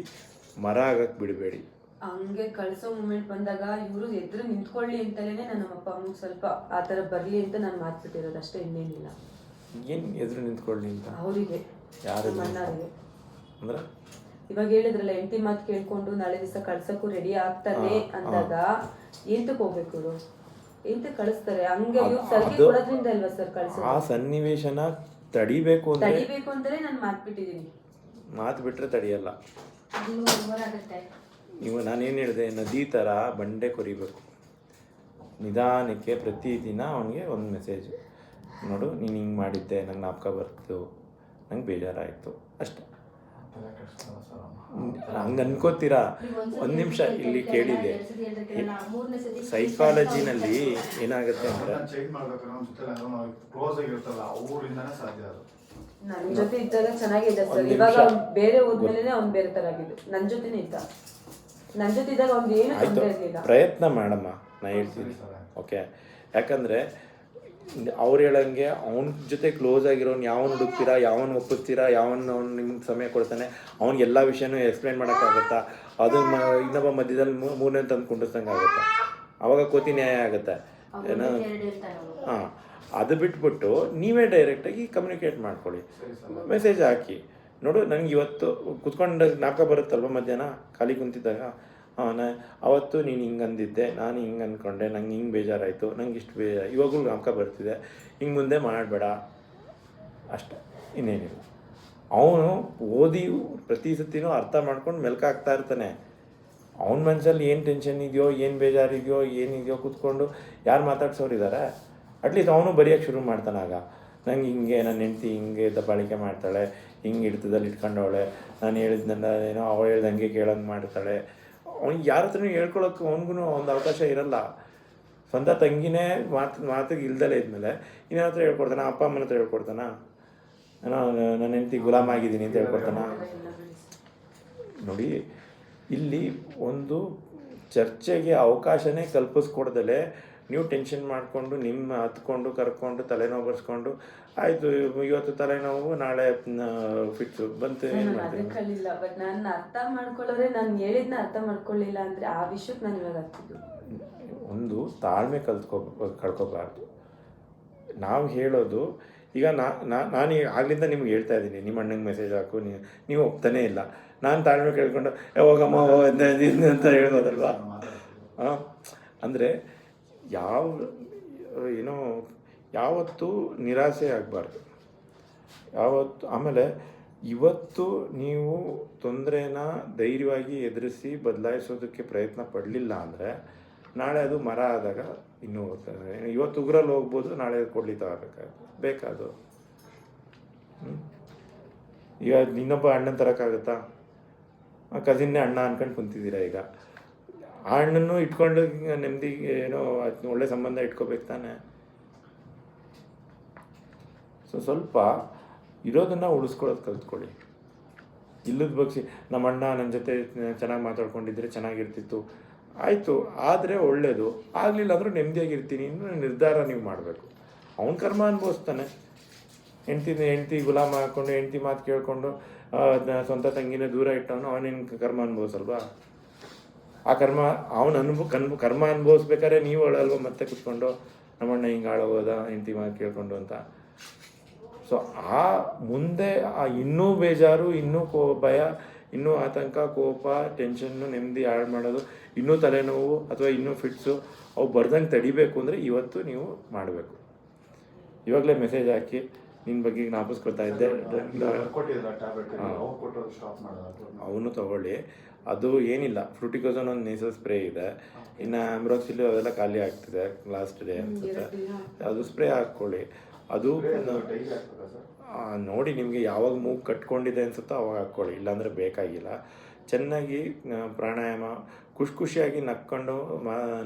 ಮರ ಆಗಕ್ಕೆ ಬಿಡಬೇಡಿ. ಹಂಗೆ ಕಳ್ಸೋ ಮೂಮೆಂಟ್ ಬಂದಾಗ ಇವರು ಎದುರು ನಿಂತ್ಕೊಳ್ಳಿ ಅಂತಲೇ ನಮ್ಮ ಅಪ್ಪ ಅಮ್ಮಗೆ ಸ್ವಲ್ಪ ಆ ಥರ ಬರಲಿ ಅಂತ ನಾನು ಮಾತ್ಬಿಟ್ಟಿರೋದು ಅಷ್ಟೇ, ಇನ್ನೇನಿಲ್ಲ. ಏನು ಎದುರು ನಿಂತ್ಕೊಳ್ಳಿ ಅಂತ ಅವರಿಗೆ, ಯಾರು ಅಣ್ಣರಿಗೆ. ಅಂದ್ರೆ ಇವಾಗ ಹೇಳಿದ್ರಲ್ಲ, ಹೆಂಡತಿ ಮಾತು ಕೇಳ್ಕೊಂಡು ನಾಳೆ ದಿವಸ ಕಳ್ಸಕ್ಕೂ ರೆಡಿ ಆಗ್ತಾನೆ ಅಂದಾಗ ಎಂತಕ್ಕೆ ಹೋಗ್ಬೇಕು ಇವರು? ಎಂತಕ್ಕೆ ಕಳಿಸ್ತಾರೆ? ಹಂಗೆ ಇವ್ರು ಸರಿಗೆ ಕೊಡೋದ್ರಿಂದ ಅಲ್ವಾ ಸರ್ ಕಳ್ಸೋದು? ಆ ಸನ್ನಿವೇಶನ ತಡಿಬೇಕು ಅಂತಲೇ ನಾನು ಮಾತ್ಬಿಟ್ಟಿದ್ದೀನಿ. ಮಾತು ಬಿಟ್ಟರೆ ತಡಿಯಲ್ಲ. ಆಗುತ್ತೆ. ನೀವು ನಾನೇನು ಹೇಳಿದೆ, ನದಿ ಥರ ಬಂಡೆ ಕೊರಿಬೇಕು. ನಿಧಾನಕ್ಕೆ ಪ್ರತಿದಿನ ಅವನಿಗೆ ಒಂದು ಮೆಸೇಜ್, ನೋಡು ನೀನು ಹಿಂಗೆ ಮಾಡಿದ್ದೆ, ನಂಗೆ ಜ್ಞಾಪಕ ಬರ್ತು, ನಂಗೆ ಬೇಜಾರಾಯಿತು, ಅಷ್ಟೆ. ಹಂಗೆ ಅನ್ಕೋತೀರಾ? ಒಂದು ನಿಮಿಷ ಇಲ್ಲಿ ಕೇಳಿದೆ, ಸೈಕಾಲಜಿನಲ್ಲಿ ಏನಾಗುತ್ತೆ ಅಂದರೆ, ಚೇಂಜ್ ಮಾಡ್ಬೇಕಾದ್ರೆ ನಮ್ಮ ಜೊತೆ ಕ್ಲೋಸ್ ಆಗಿರ್ತಲ್ಲ ಅವರಿಂದಾನೇ ಸಾಧ್ಯ ಅದು. ನನ್ನ ಜೊತೆ ಇದ್ದಾಗ ಚೆನ್ನಾಗಿದೆ ಸರ್. ಇವಾಗ ಅವ್ನು ಬೇರೆ ಹೋದ್ಮೇಲೆ ಅವ್ನು ಬೇರೆ ಥರ ಆಗಿದ್ದು. ನನ್ನ ಜೊತೆನೇ ಇದ್ದ, ನನ್ನ ಜೊತೆ ಇದ್ದಾಗ ಅವ್ನು ಏನು ತೊಂದರೆ ಇರಲಿಲ್ಲ. ಪ್ರಯತ್ನ ಮಾಡಮ್ಮ, ನಾ ಹೇಳ್ತೀನಿ. ಓಕೆ, ಯಾಕಂದರೆ ಅವ್ರು ಹೇಳಂಗೆ ಅವನ ಜೊತೆ ಕ್ಲೋಸ್ ಆಗಿರೋನು ಯಾವನು ಹುಡುಕ್ತೀರಾ, ಯಾವನು ಒಪ್ಪಿಸ್ತೀರಾ, ಯಾವನು ಅವ್ನು ನಿಮ್ಗೆ ಸಮಯ ಕೊಡ್ತಾನೆ, ಅವ್ನಿಗೆ ಎಲ್ಲ ವಿಷಯನೂ ಎಕ್ಸ್ಪ್ಲೈನ್ ಮಾಡೋಕ್ಕಾಗತ್ತಾ? ಅದು ಇನ್ನೊಬ್ಬ ಮಧ್ಯದಲ್ಲಿ ಮೂರನೇ ತಂದು ಕುಂಡಿಸ್ದಂಗೆ ಆಗುತ್ತೆ. ಆವಾಗ ಕೋತಿ ನ್ಯಾಯ ಆಗುತ್ತೆ ಏನೋ. ಹಾಂ, ಅದು ಬಿಟ್ಬಿಟ್ಟು ನೀವೇ ಡೈರೆಕ್ಟಾಗಿ ಕಮ್ಯುನಿಕೇಟ್ ಮಾಡ್ಕೊಳ್ಳಿ, ಮೆಸೇಜ್ ಹಾಕಿ. ನೋಡು, ನನಗೆ ಇವತ್ತು ಕುತ್ಕೊಂಡು ಜ್ಞಾಪಕ ಬರುತ್ತಲ್ವ ಮಧ್ಯಾಹ್ನ ಖಾಲಿ ಕುಂತಿದ್ದಾಗ, ಅವತ್ತು ನೀನು ಹಿಂಗೆ ಅಂದಿದ್ದೆ, ನಾನು ಹಿಂಗೆ ಅಂದ್ಕೊಂಡೆ, ನಂಗೆ ಹಿಂಗೆ ಬೇಜಾರಾಯಿತು, ನಂಗೆ ಇಷ್ಟು ಇವಾಗಲೂ ಜ್ಞಾಪಕ ಬರ್ತಿದೆ, ಹಿಂಗೆ ಮುಂದೆ ಮಾಡಬೇಡ, ಅಷ್ಟೆ, ಇನ್ನೇನಿಲ್ಲ. ಅವನು ಓದಿ ಪ್ರತಿ ಸತಿನೂ ಅರ್ಥ ಮಾಡ್ಕೊಂಡು ಮೆಲ್ಕಾಗ್ತಾ ಇರ್ತಾನೆ. ಅವನ ಮನಸ್ಸಲ್ಲಿ ಏನು ಟೆನ್ಷನ್ ಇದೆಯೋ, ಏನು ಬೇಜಾರಿದೆಯೋ, ಏನಿದೆಯೋ ಕೂತ್ಕೊಂಡು ಯಾರು ಮಾತಾಡ್ಸೋರಿದ್ದಾರೆ, ಅಟ್ಲೀಸ್ಟ್ ಅವನು ಬರೆಯೋಕ್ಕೆ ಶುರು ಮಾಡ್ತಾನೆ. ಆಗ ನಂಗೆ ಹಿಂಗೆ ನನ್ನ ಹೆಂಡ್ತಿ ಹಿಂಗೆ ದಬ್ಬಾಳಿಕೆ ಮಾಡ್ತಾಳೆ, ಹಿಂಗೆ ಹಿಡಿತದಲ್ಲಿ ಇಟ್ಕೊಂಡವಳೆ, ನಾನು ಹೇಳಿದ್ನಲ್ಲ ಏನೋ ಅವಳು ಹೇಳ್ದಂಗೆ ಕೇಳೋಂಗೆ ಮಾಡ್ತಾಳೆ. ಅವ್ನಿಗೆ ಯಾರ ಹತ್ರನೂ ಹೇಳ್ಕೊಳಕ್ಕೆ ಅವನಿಗೂ ಒಂದು ಅವಕಾಶ ಇರಲ್ಲ. ಸ್ವಂತ ತಂಗಿನೇ ಮಾತಿಗೆ ಇಲ್ದಲೇ ಇದ್ಮೇಲೆ ಇನ್ನೇನ ಹತ್ರ ಹೇಳ್ಕೊಡ್ತಾನೆ? ಅಪ್ಪ ಅಮ್ಮನ ಹತ್ರ ಹೇಳ್ಕೊಡ್ತಾನ? ಏನೋ ನನ್ನ ಹೆಂಡ್ತಿ ಗುಲಾಮ ಆಗಿದ್ದೀನಿ ಅಂತ ಹೇಳ್ಕೊಡ್ತಾನ? ನೋಡಿ, ಇಲ್ಲಿ ಒಂದು ಚರ್ಚೆಗೆ ಅವಕಾಶನೇ ಕಲ್ಪಿಸ್ಕೊಡ್ದಲೆ ನೀವು ಟೆನ್ಷನ್ ಮಾಡಿಕೊಂಡು ನಿಮ್ಮ ಹತ್ಕೊಂಡು ಕರ್ಕೊಂಡು ತಲೆನೋವು ಬರ್ಸ್ಕೊಂಡು, ಆಯಿತು ಇವತ್ತು ತಲೆನೋವು ನಾಳೆ ಫಿಕ್ಸು ಬಂತು, ಏನು ಮಾಡ್ತೀನಿ? ಕಲಿಲ್ಲ. ಬಟ್ ನಾನು ಅರ್ಥ ಮಾಡ್ಕೊಳ್ಳೋರೆ, ನಾನು ಹೇಳಿದ್ನ ಅರ್ಥ ಮಾಡ್ಕೊಳ್ಳಿಲ್ಲ ಅಂದರೆ ಆ ವಿಷಯಕ್ಕೆ ನಾನು ಇವಾಗ ಆಗ್ತಿದ್ದು. ಒಂದು ತಾಳ್ಮೆ ಕಳ್ಕೊಬಾರ್ದು. ನಾವು ಹೇಳೋದು ಈಗ ನಾನು ಆಗ್ಲಿಂದ ನಿಮ್ಗೆ ಹೇಳ್ತಾ ಇದ್ದೀನಿ, ನಿಮ್ಮ ಅಣ್ಣಂಗೆ ಮೆಸೇಜ್ ಹಾಕು, ನೀವು ಒಪ್ತಾನೇ ಇಲ್ಲ. ನಾನು ತಾಳ್ಮೆ ಕೇಳ್ಕೊಂಡು ಹೋಗಮ್ಮ ಅಂತ ಹೇಳ್ಬೋದಲ್ವಾ? ಹಾಂ, ಅಂದರೆ ಯಾವತ್ತೂ ನಿರಾಸೆ ಆಗಬಾರ್ದು ಯಾವತ್ತು. ಆಮೇಲೆ ಇವತ್ತು ನೀವು ತೊಂದರೆನ ಧೈರ್ಯವಾಗಿ ಎದುರಿಸಿ ಬದಲಾಯಿಸೋದಕ್ಕೆ ಪ್ರಯತ್ನ ಪಡಲಿಲ್ಲ ಅಂದರೆ ನಾಳೆ ಅದು ಮರ ಆದಾಗ ಇನ್ನೂ ಇವತ್ತು ಉಗ್ರಲ್ಲಿ ಹೋಗ್ಬೋದು, ನಾಳೆ ಕೊಡ್ಲಿ ಬೇಕಾದು. ಈಗ ಇನ್ನೊಬ್ಬ ಅಣ್ಣನ ತರೋಕ್ಕಾಗತ್ತಾ? ಕಸಿನ್ನೇ ಅಣ್ಣ ಅನ್ಕೊಂಡು ಕುಂತಿದ್ದೀರಾ ಈಗ. ಆ ಅಣ್ಣನ್ನು ಇಟ್ಕೊಂಡು ನೆಮ್ಮದಿ ಏನೋ ಒಳ್ಳೆ ಸಂಬಂಧ ಇಟ್ಕೋಬೇಕು ತಾನೆ. ಸೊ ಸ್ವಲ್ಪ ಇರೋದನ್ನು ಉಳಿಸ್ಕೊಳ್ಳೋದು ಕಲ್ತ್ಕೊಳ್ಳಿ. ಇಲ್ಲದ ಬಗ್ಸಿ ನಮ್ಮ ಅಣ್ಣ ನನ್ನ ಜೊತೆ ಚೆನ್ನಾಗಿ ಮಾತಾಡ್ಕೊಂಡಿದ್ರೆ ಚೆನ್ನಾಗಿರ್ತಿತ್ತು, ಆಯಿತು, ಆದರೆ ಒಳ್ಳೆಯದು, ಆಗಲಿಲ್ಲ ಅಂದರೂ ನೆಮ್ಮದಿಯಾಗಿರ್ತೀನಿ ಇನ್ನೂ ನಿರ್ಧಾರ ನೀವು ಮಾಡಬೇಕು. ಅವನ ಕರ್ಮ ಅನುಭವಿಸ್ತಾನೆ. ಹೆಂಡ್ತಿ ಗುಲಾಮ ಹಾಕ್ಕೊಂಡು ಹೆಂಡ್ತಿ ಮಾತು ಕೇಳಿಕೊಂಡು ಸ್ವಂತ ತಂಗಿನ ದೂರ ಇಟ್ಟವನು ಅವನೇನು ಕರ್ಮ ಅನುಭವಿಸಲ್ವಾ? ಆ ಕರ್ಮ ಅವನು ಕರ್ಮ ಅನುಭವಿಸ್ಬೇಕಾದ್ರೆ ನೀವು ಅಳಲ್ವ ಮತ್ತೆ ಕುತ್ಕೊಂಡು ನಮ್ಮಣ್ಣ ಹಿಂಗೆ ಆಳೋಗೋದ ಹೆಂಡ್ತಿ ಮಾತು ಕೇಳಿಕೊಂಡು ಅಂತ. ಸೊ ಆ ಮುಂದೆ ಆ ಇನ್ನೂ ಬೇಜಾರು, ಇನ್ನೂ ಭಯ, ಇನ್ನೂ ಆತಂಕ, ಕೋಪ, ಟೆನ್ಷನ್ನು, ನೆಮ್ಮದಿ ಹಾಳು ಮಾಡೋದು, ಇನ್ನೂ ತಲೆನೋವು ಅಥವಾ ಇನ್ನೂ ಫಿಟ್ಸು ಅವು ಬರ್ದಂಗೆ ತಡಿಬೇಕು ಅಂದರೆ ಇವತ್ತು ನೀವು ಮಾಡಬೇಕು. ಇವಾಗಲೇ ಮೆಸೇಜ್ ಹಾಕಿ ನಿನ್ನ ಬಗ್ಗೆ ಜ್ಞಾಪಿಸ್ಕೊಳ್ತಾ ಇದ್ದೆ, ಅವನು ತಗೊಳ್ಳಿ. ಅದು ಏನಿಲ್ಲ, ಫ್ರೂಟಿಕೋಸನ್ ಒಂದು ನೇಸಲ್ ಸ್ಪ್ರೇ ಇದೆ, ಇನ್ನು ಆಮ್ರಾಕ್ಸಿಲ್ ಅವೆಲ್ಲ ಖಾಲಿ ಆಗ್ತಿದೆ ಲಾಸ್ಟ್ ಡೇ ಅನ್ಸುತ್ತೆ, ಅದು ಸ್ಪ್ರೇ ಹಾಕ್ಕೊಳ್ಳಿ. ಅದು ನೋಡಿ ನಿಮಗೆ ಯಾವಾಗ ಮೂಗು ಕಟ್ಕೊಂಡಿದೆ ಅನ್ಸುತ್ತೋ ಅವಾಗ ಹಾಕ್ಕೊಳ್ಳಿ, ಇಲ್ಲಾಂದರೆ ಬೇಕಾಗಿಲ್ಲ. ಚೆನ್ನಾಗಿ ಪ್ರಾಣಾಯಾಮ, ಖುಷಿಯಾಗಿ ನಕ್ಕೊಂಡು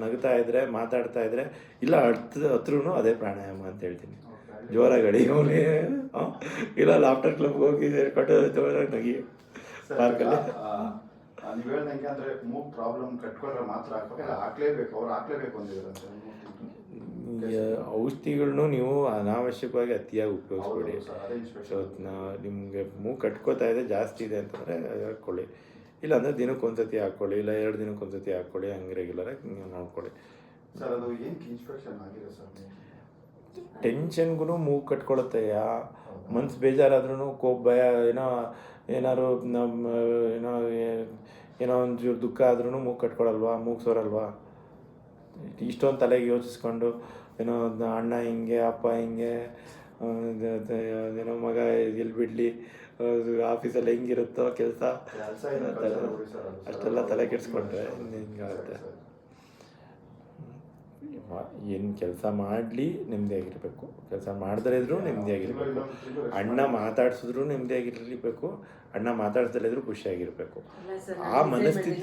ನಗ್ತಾ ಇದ್ದರೆ, ಮಾತಾಡ್ತಾ ಇದ್ದರೆ, ಇಲ್ಲ ಹತ್ರನೂ ಅದೇ ಪ್ರಾಣಾಯಾಮ ಅಂತ ಹೇಳ್ತೀನಿ. ಜೋರಾಗಿ ಅಡಿ ಅವನೇ ಇಲ್ಲ ಲಾಫ್ಟರ್ ಕ್ಲಬ್ಗೆ ಹೋಗಿ ಸೇರ್ಕೊಂಡು ಜೋರಾಗಿ ನಗಿ ಪಾರ್ಕಲ್ಲಿ. ನೀವು ಹೇಳ್ದಂಗೆ ಅಂದರೆ ಮೂಗ್ ಪ್ರಾಬ್ಲಮ್ ಕಟ್ಕೊಂಡ್ರೆ ಮಾತ್ರ ಹಾಕ್ಲೇಬೇಕು, ಅವ್ರು ಹಾಕ್ಲೇಬೇಕು ಅಂದಿದ್ರಂತೆ. ಔಷಧಿಗಳನ್ನು ನೀವು ಅನಾವಶ್ಯಕವಾಗಿ ಅತಿಯಾಗಿ ಉಪಯೋಗಿಸ್ಬೇಡಿ. ಸೊ ನಿಮಗೆ ಮೂಗು ಕಟ್ಕೋತಾ ಇದೆ, ಜಾಸ್ತಿ ಇದೆ ಅಂತಂದರೆ ಹಾಕ್ಕೊಳ್ಳಿ, ಇಲ್ಲಾಂದರೆ ದಿನಕ್ಕೊಂದ್ಸತಿ ಹಾಕ್ಕೊಳ್ಳಿ, ಇಲ್ಲ 2 ದಿನಕ್ಕೊಂದ್ಸತಿ ಹಾಕ್ಕೊಳ್ಳಿ, ಹಂಗೆ ರೆಗ್ಯುಲರಾಗಿ ನೀವು ನೋಡ್ಕೊಳ್ಳಿ. ಸರ್ ಅದು ಏನಕ್ಕೆ ಇನ್ಸ್ಪೆಕ್ಷನ್ ಆಗಿದೆ ಸರ್? ಟೆನ್ಷನ್ಗೂ ಮೂಗು ಕಟ್ಕೊಳತ್ತೆಯ, ಮನ್ಸು ಬೇಜಾರಾದ್ರೂ ಕೋಪ, ಭಯ, ಏನಾದ್ರು ಏನೋ ಒಂಚೂರು ದುಃಖ ಆದ್ರೂ ಮೂಗು ಕಟ್ಕೊಳಲ್ವಾ, ಮೂಗು ಸೋರಲ್ವಾ? ಇಷ್ಟೊಂದು ತಲೆಗೆ ಯೋಚಿಸ್ಕೊಂಡು ಏನೋ ಅಣ್ಣ ಹಿಂಗೆ, ಅಪ್ಪ ಹಿಂಗೆ, ಏನೋ ಮಗ ಎಲ್ಲಿ ಬಿಡಲಿ, ಆಫೀಸಲ್ಲಿ ಹೆಂಗಿರುತ್ತೋ ಕೆಲಸ, ಅಷ್ಟೆಲ್ಲ ತಲೆ ಕೆಡಿಸ್ಕೊಂಡ್ರೆ ಹಿಂಗಾಗುತ್ತೆ. ಏನು ಕೆಲಸ ಮಾಡಲಿ ನೆಮ್ಮದಿಯಾಗಿರಬೇಕು, ಕೆಲಸ ಮಾಡದೇ ಇದ್ರೂ ನೆಮ್ಮದಿಯಾಗಿರಬೇಕು, ಅಣ್ಣ ಮಾತಾಡ್ಸಿದ್ರು ನೆಮ್ಮದಿಯಾಗಿರಬೇಕು, ಅಣ್ಣ ಮಾತಾಡ್ಸದೇ ಇದ್ರೂ ಖುಷಿಯಾಗಿರ್ಬೇಕು. ಆ ಮನಸ್ಥಿತಿ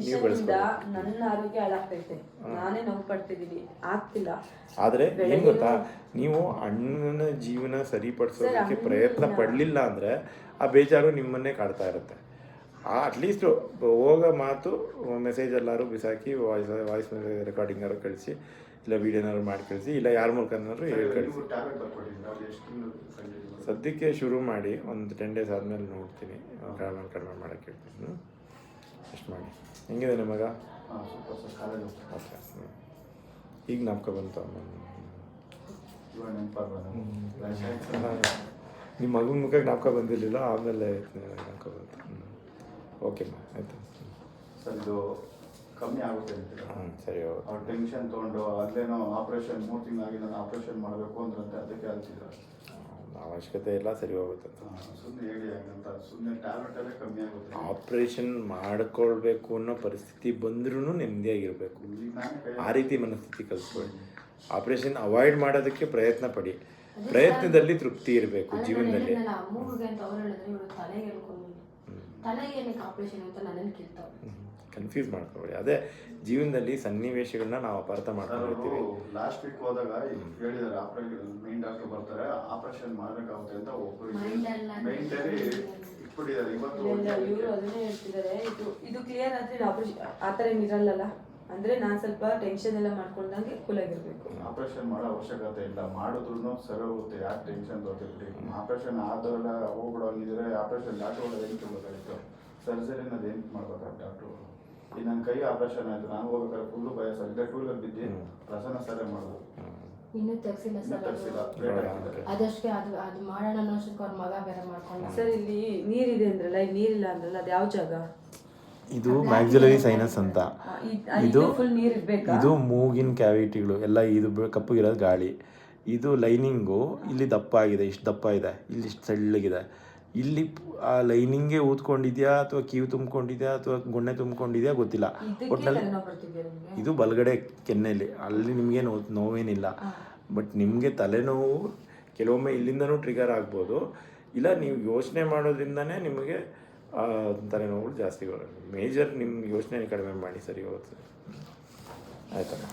ನೀವು ಬೆಳೆಸ್ಬೇಕು. ನನ್ನ ಆರೋಗ್ಯ ಹಾಳಾಗ್ತೈತೆ, ನಾನೇ ನೋವು ಪಡ್ತಿದ್ದೀನಿ, ಆಗ್ತಿಲ್ಲ. ಆದರೆ ಏನು ಗೊತ್ತಾ, ನೀವು ಅಣ್ಣನ ಜೀವನ ಸರಿಪಡಿಸೋದಕ್ಕೆ ಪ್ರಯತ್ನ ಪಡಲಿಲ್ಲ ಅಂದರೆ ಆ ಬೇಜಾರು ನಿಮ್ಮನ್ನೇ ಕಾಡ್ತಾ ಇರುತ್ತೆ. ಅಟ್ಲೀಸ್ಟ್ ಹೋಗೋ ಮಾತು ಮೆಸೇಜಲ್ಲಾರು ಬಿಸಾಕಿ, ವಾಯ್ಸ್ ರೆಕಾರ್ಡಿಂಗಾರು ಕಳಿಸಿ, ಇಲ್ಲ ವೀಡಿಯೋನಾರು ಮಾಡಿ ಕಳಿಸಿ, ಇಲ್ಲ ಯಾರ ಮೂಲಕನಾದ್ರು ಹೇಳಿ ಕಳಿಸಿ. ಸದ್ಯಕ್ಕೆ ಶುರು ಮಾಡಿ, ಒಂದು 10 days ಆದಮೇಲೆ ನೋಡ್ತೀನಿ, ಕಡಿಮೆ ಮಾಡೋಕ್ಕೆ ಹೇಳ್ತೀನಿ. ಅಷ್ಟು ಮಾಡಿ. ಹೆಂಗಿದೆ ನಿಮಗ? ಓಕೆ, ಈಗ ಜ್ಞಾಪಕ ಬಂತು. ನಿಮ್ಮ ಮಗನ ಮುಖ ಜ್ಞಾಪಕ ಬಂದಿರಲಿಲ್ಲ, ಆಮೇಲೆ ಜ್ಞಾಪಕ ಬಂತು. ಓಕೆಮ್ಮ, ಆಯಿತು ಸರ್. ಇದು ಕಮ್ಮಿ ಆಗುತ್ತೆ ಅಂತೀರ? ಸರಿ. ಅವ್ರು ಟೆನ್ಷನ್ ತೊಗೊಂಡು ಅಲ್ಲೇನೋ ಆಪ್ರೇಷನ್ 3 ತಿಂಗಳಾಗಿ ನಾನು ಆಪ್ರೇಷನ್ ಮಾಡಬೇಕು ಅಂದ್ರಂತೆ, ಅದಕ್ಕೆ ಹೇಳ್ತಿದ್ರು. ಅವಶ್ಯಕತೆ ಇಲ್ಲ, ಸರಿ ಹೋಗುತ್ತೆ. ಸುಮ್ಮನೆ ಹೇಳಿ ಹಾಗಂತ, ಸುಮ್ಮನೆ ಟ್ಯಾಬ್ಲೆಟಲ್ಲೇ ಕಮ್ಮಿ ಆಗುತ್ತೆ. ಆಪ್ರೇಷನ್ ಮಾಡ್ಕೊಳ್ಬೇಕು ಅನ್ನೋ ಪರಿಸ್ಥಿತಿ ಬಂದ್ರೂ ನೆಮ್ಮದಿಯಾಗಿರಬೇಕು. ಆ ರೀತಿ ಮನಸ್ಥಿತಿ ಕಲ್ತ್ಕೊಳ್ಳಿ. ಆಪ್ರೇಷನ್ ಅವಾಯ್ಡ್ ಮಾಡೋದಕ್ಕೆ ಪ್ರಯತ್ನ ಪಡಿ, ಪ್ರಯತ್ನದಲ್ಲಿ ತೃಪ್ತಿ ಇರಬೇಕು ಜೀವನದಲ್ಲಿ. ಕನ್ಫ್ಯೂಸ್ ಮಾಡ್ಕೊಬೇಡಿ. ಅದೇ ಜೀವನದಲ್ಲಿ ಸನ್ನಿವೇಶಗಳನ್ನ ನಾವು ಅಪಾರ್ಥ ಮಾಡ್ಕೊಂಡಿರ್ತೀವಿ. ಲಾಸ್ಟ್ ವೀಕ್ ಹೋದಾಗ ಹೇಳಿದಾರೆ, ಮೇನ್ ಡಾಕ್ಟರ್ ಬರ್ತಾರೆ, ಆಪರೇಷನ್ ಮಾಡಬೇಕಾಗುತ್ತೆ ಅಂತ ಒಬ್ಬರು ಮೈಂಡಲ್ಲಿ ಇಟ್ಬಿಟ್ಟಿದ್ದಾರೆ. ಇವತ್ತು ಇವರು ಅದನ್ನೇ ಹೇಳ್ತಿದ್ದಾರೆ, ಇದು ಕ್ಲಿಯರ್ ಆದ್ರೆ ಆಪರೇಷನ್ ಆ ಥರ ಏನಿರಲ್ಲ. ಅಂದ್ರೆ ನಾನು ಸ್ವಲ್ಪ ಟೆನ್ಷನ್ ಎಲ್ಲ ಮಾಡ್ಕೊಂಡಂಗೆ ಕೂಲ್ ಆಗಿರ್ಬೇಕು. ಆಪರೇಷನ್ ಮಾಡೋ ಅವಶ್ಯಕತೆ ಇಲ್ಲ, ಮಾಡಿದ್ರು ಸರಿ ಹೋಗುತ್ತೆ, ಯಾಕೆ ಟೆನ್ಷನ್ ತೊಗೊಳ್ಬಿಡಿ. ಆಪರೇಷನ್ ಆದವರೆಲ್ಲ ಹೋಗ್ಬಿಡೋಂಗಿದ್ರೆ ಆಪರೇಷನ್ ಡಾಕ್ಟರ್ ಏನು ತಿಳ್ಬೇಕಾಗಿತ್ತು, ಸರ್ಜರಿನ ಅದು ಏನು ಮಾಡ್ಬೇಕಾಗ ಡಾಕ್ಟ್ರು. ಈಗ ನನ್ನ ಕೈ ಆಪರೇಷನ್ ಆಯಿತು, ನಾನು ಹೋಗ್ಬೇಕಾದ್ರೆ ಫುಲ್ಲು ಭಯ ಸರ್. ಇಲ್ಲ 2 ವೀಲರ್ ಬಿದ್ದು ಪ್ರಸನ್ನ ಸರಿ ಮಾಡೋದು, ಇನ್ನೂ ತೆಗ್ಸಿಲ್ಲ ಸರ್. ಅದಷ್ಟೇ ಅದು ಮಾಡೋಣ ಅನ್ನೋಷ್ಟಕ್ಕೆ ಅವ್ರ ಮಗ ಬೇರೆ ಮಾಡ್ಕೊಂಡು. ಸರ್ ಇಲ್ಲಿ ನೀರಿದೆ ಅಂದ್ರಲ್ಲ, ಈಗ ನೀರಿಲ್ಲ ಅಂದ್ರಲ್ಲ, ಅದು ಯಾವ ಜಾಗ? ಇದು ಮ್ಯಾಕ್ಸಿಲರಿ ಸೈನಸ್ ಅಂತ. ಇದು ಇದು ಮೂಗಿನ ಕ್ಯಾವಿಟಿಗಳು ಎಲ್ಲ, ಇದು ಕಪ್ಪಗಿರೋದು ಗಾಳಿ. ಇದು ಲೈನಿಂಗು ಇಲ್ಲಿ ದಪ್ಪ ಆಗಿದೆ, ಇಷ್ಟು ದಪ್ಪ ಇದೆ, ಇಲ್ಲಿ ಇಷ್ಟು ಸಳ್ಳಗಿದೆ. ಇಲ್ಲಿ ಆ ಲೈನಿಂಗೇ ಊದ್ಕೊಂಡಿದ್ಯಾ ಅಥವಾ ಕೀವು ತುಂಬ್ಕೊಂಡಿದ್ಯಾ ಅಥವಾ ಗೊಣ್ಣೆ ತುಂಬ್ಕೊಂಡಿದ್ಯಾ ಗೊತ್ತಿಲ್ಲ. ಒಟ್ಟಿನಲ್ಲಿ ಇದು ಬಲಗಡೆ ಕೆನ್ನೆಯಲ್ಲಿ, ಅಲ್ಲಿ ನಿಮಗೆ ನೋವೇನಿಲ್ಲ. ಬಟ್ ನಿಮಗೆ ತಲೆನೋವು ಕೆಲವೊಮ್ಮೆ ಇಲ್ಲಿಂದನೂ ಟ್ರಿಗರ್ ಆಗ್ಬೋದು, ಇಲ್ಲ ನೀವು ಯೋಚನೆ ಮಾಡೋದ್ರಿಂದನೇ ನಿಮಗೆ ತಲೆನೋವುಗಳು ಜಾಸ್ತಿ ಬರೋದು. ಮೇಜರ್ ನಿಮ್ಮ ಯೋಚನೆ ಕಡಿಮೆ ಮಾಡಿ, ಸರಿ ಹೋಗುತ್ತೆ. ಆಯ್ತಮ್ಮ.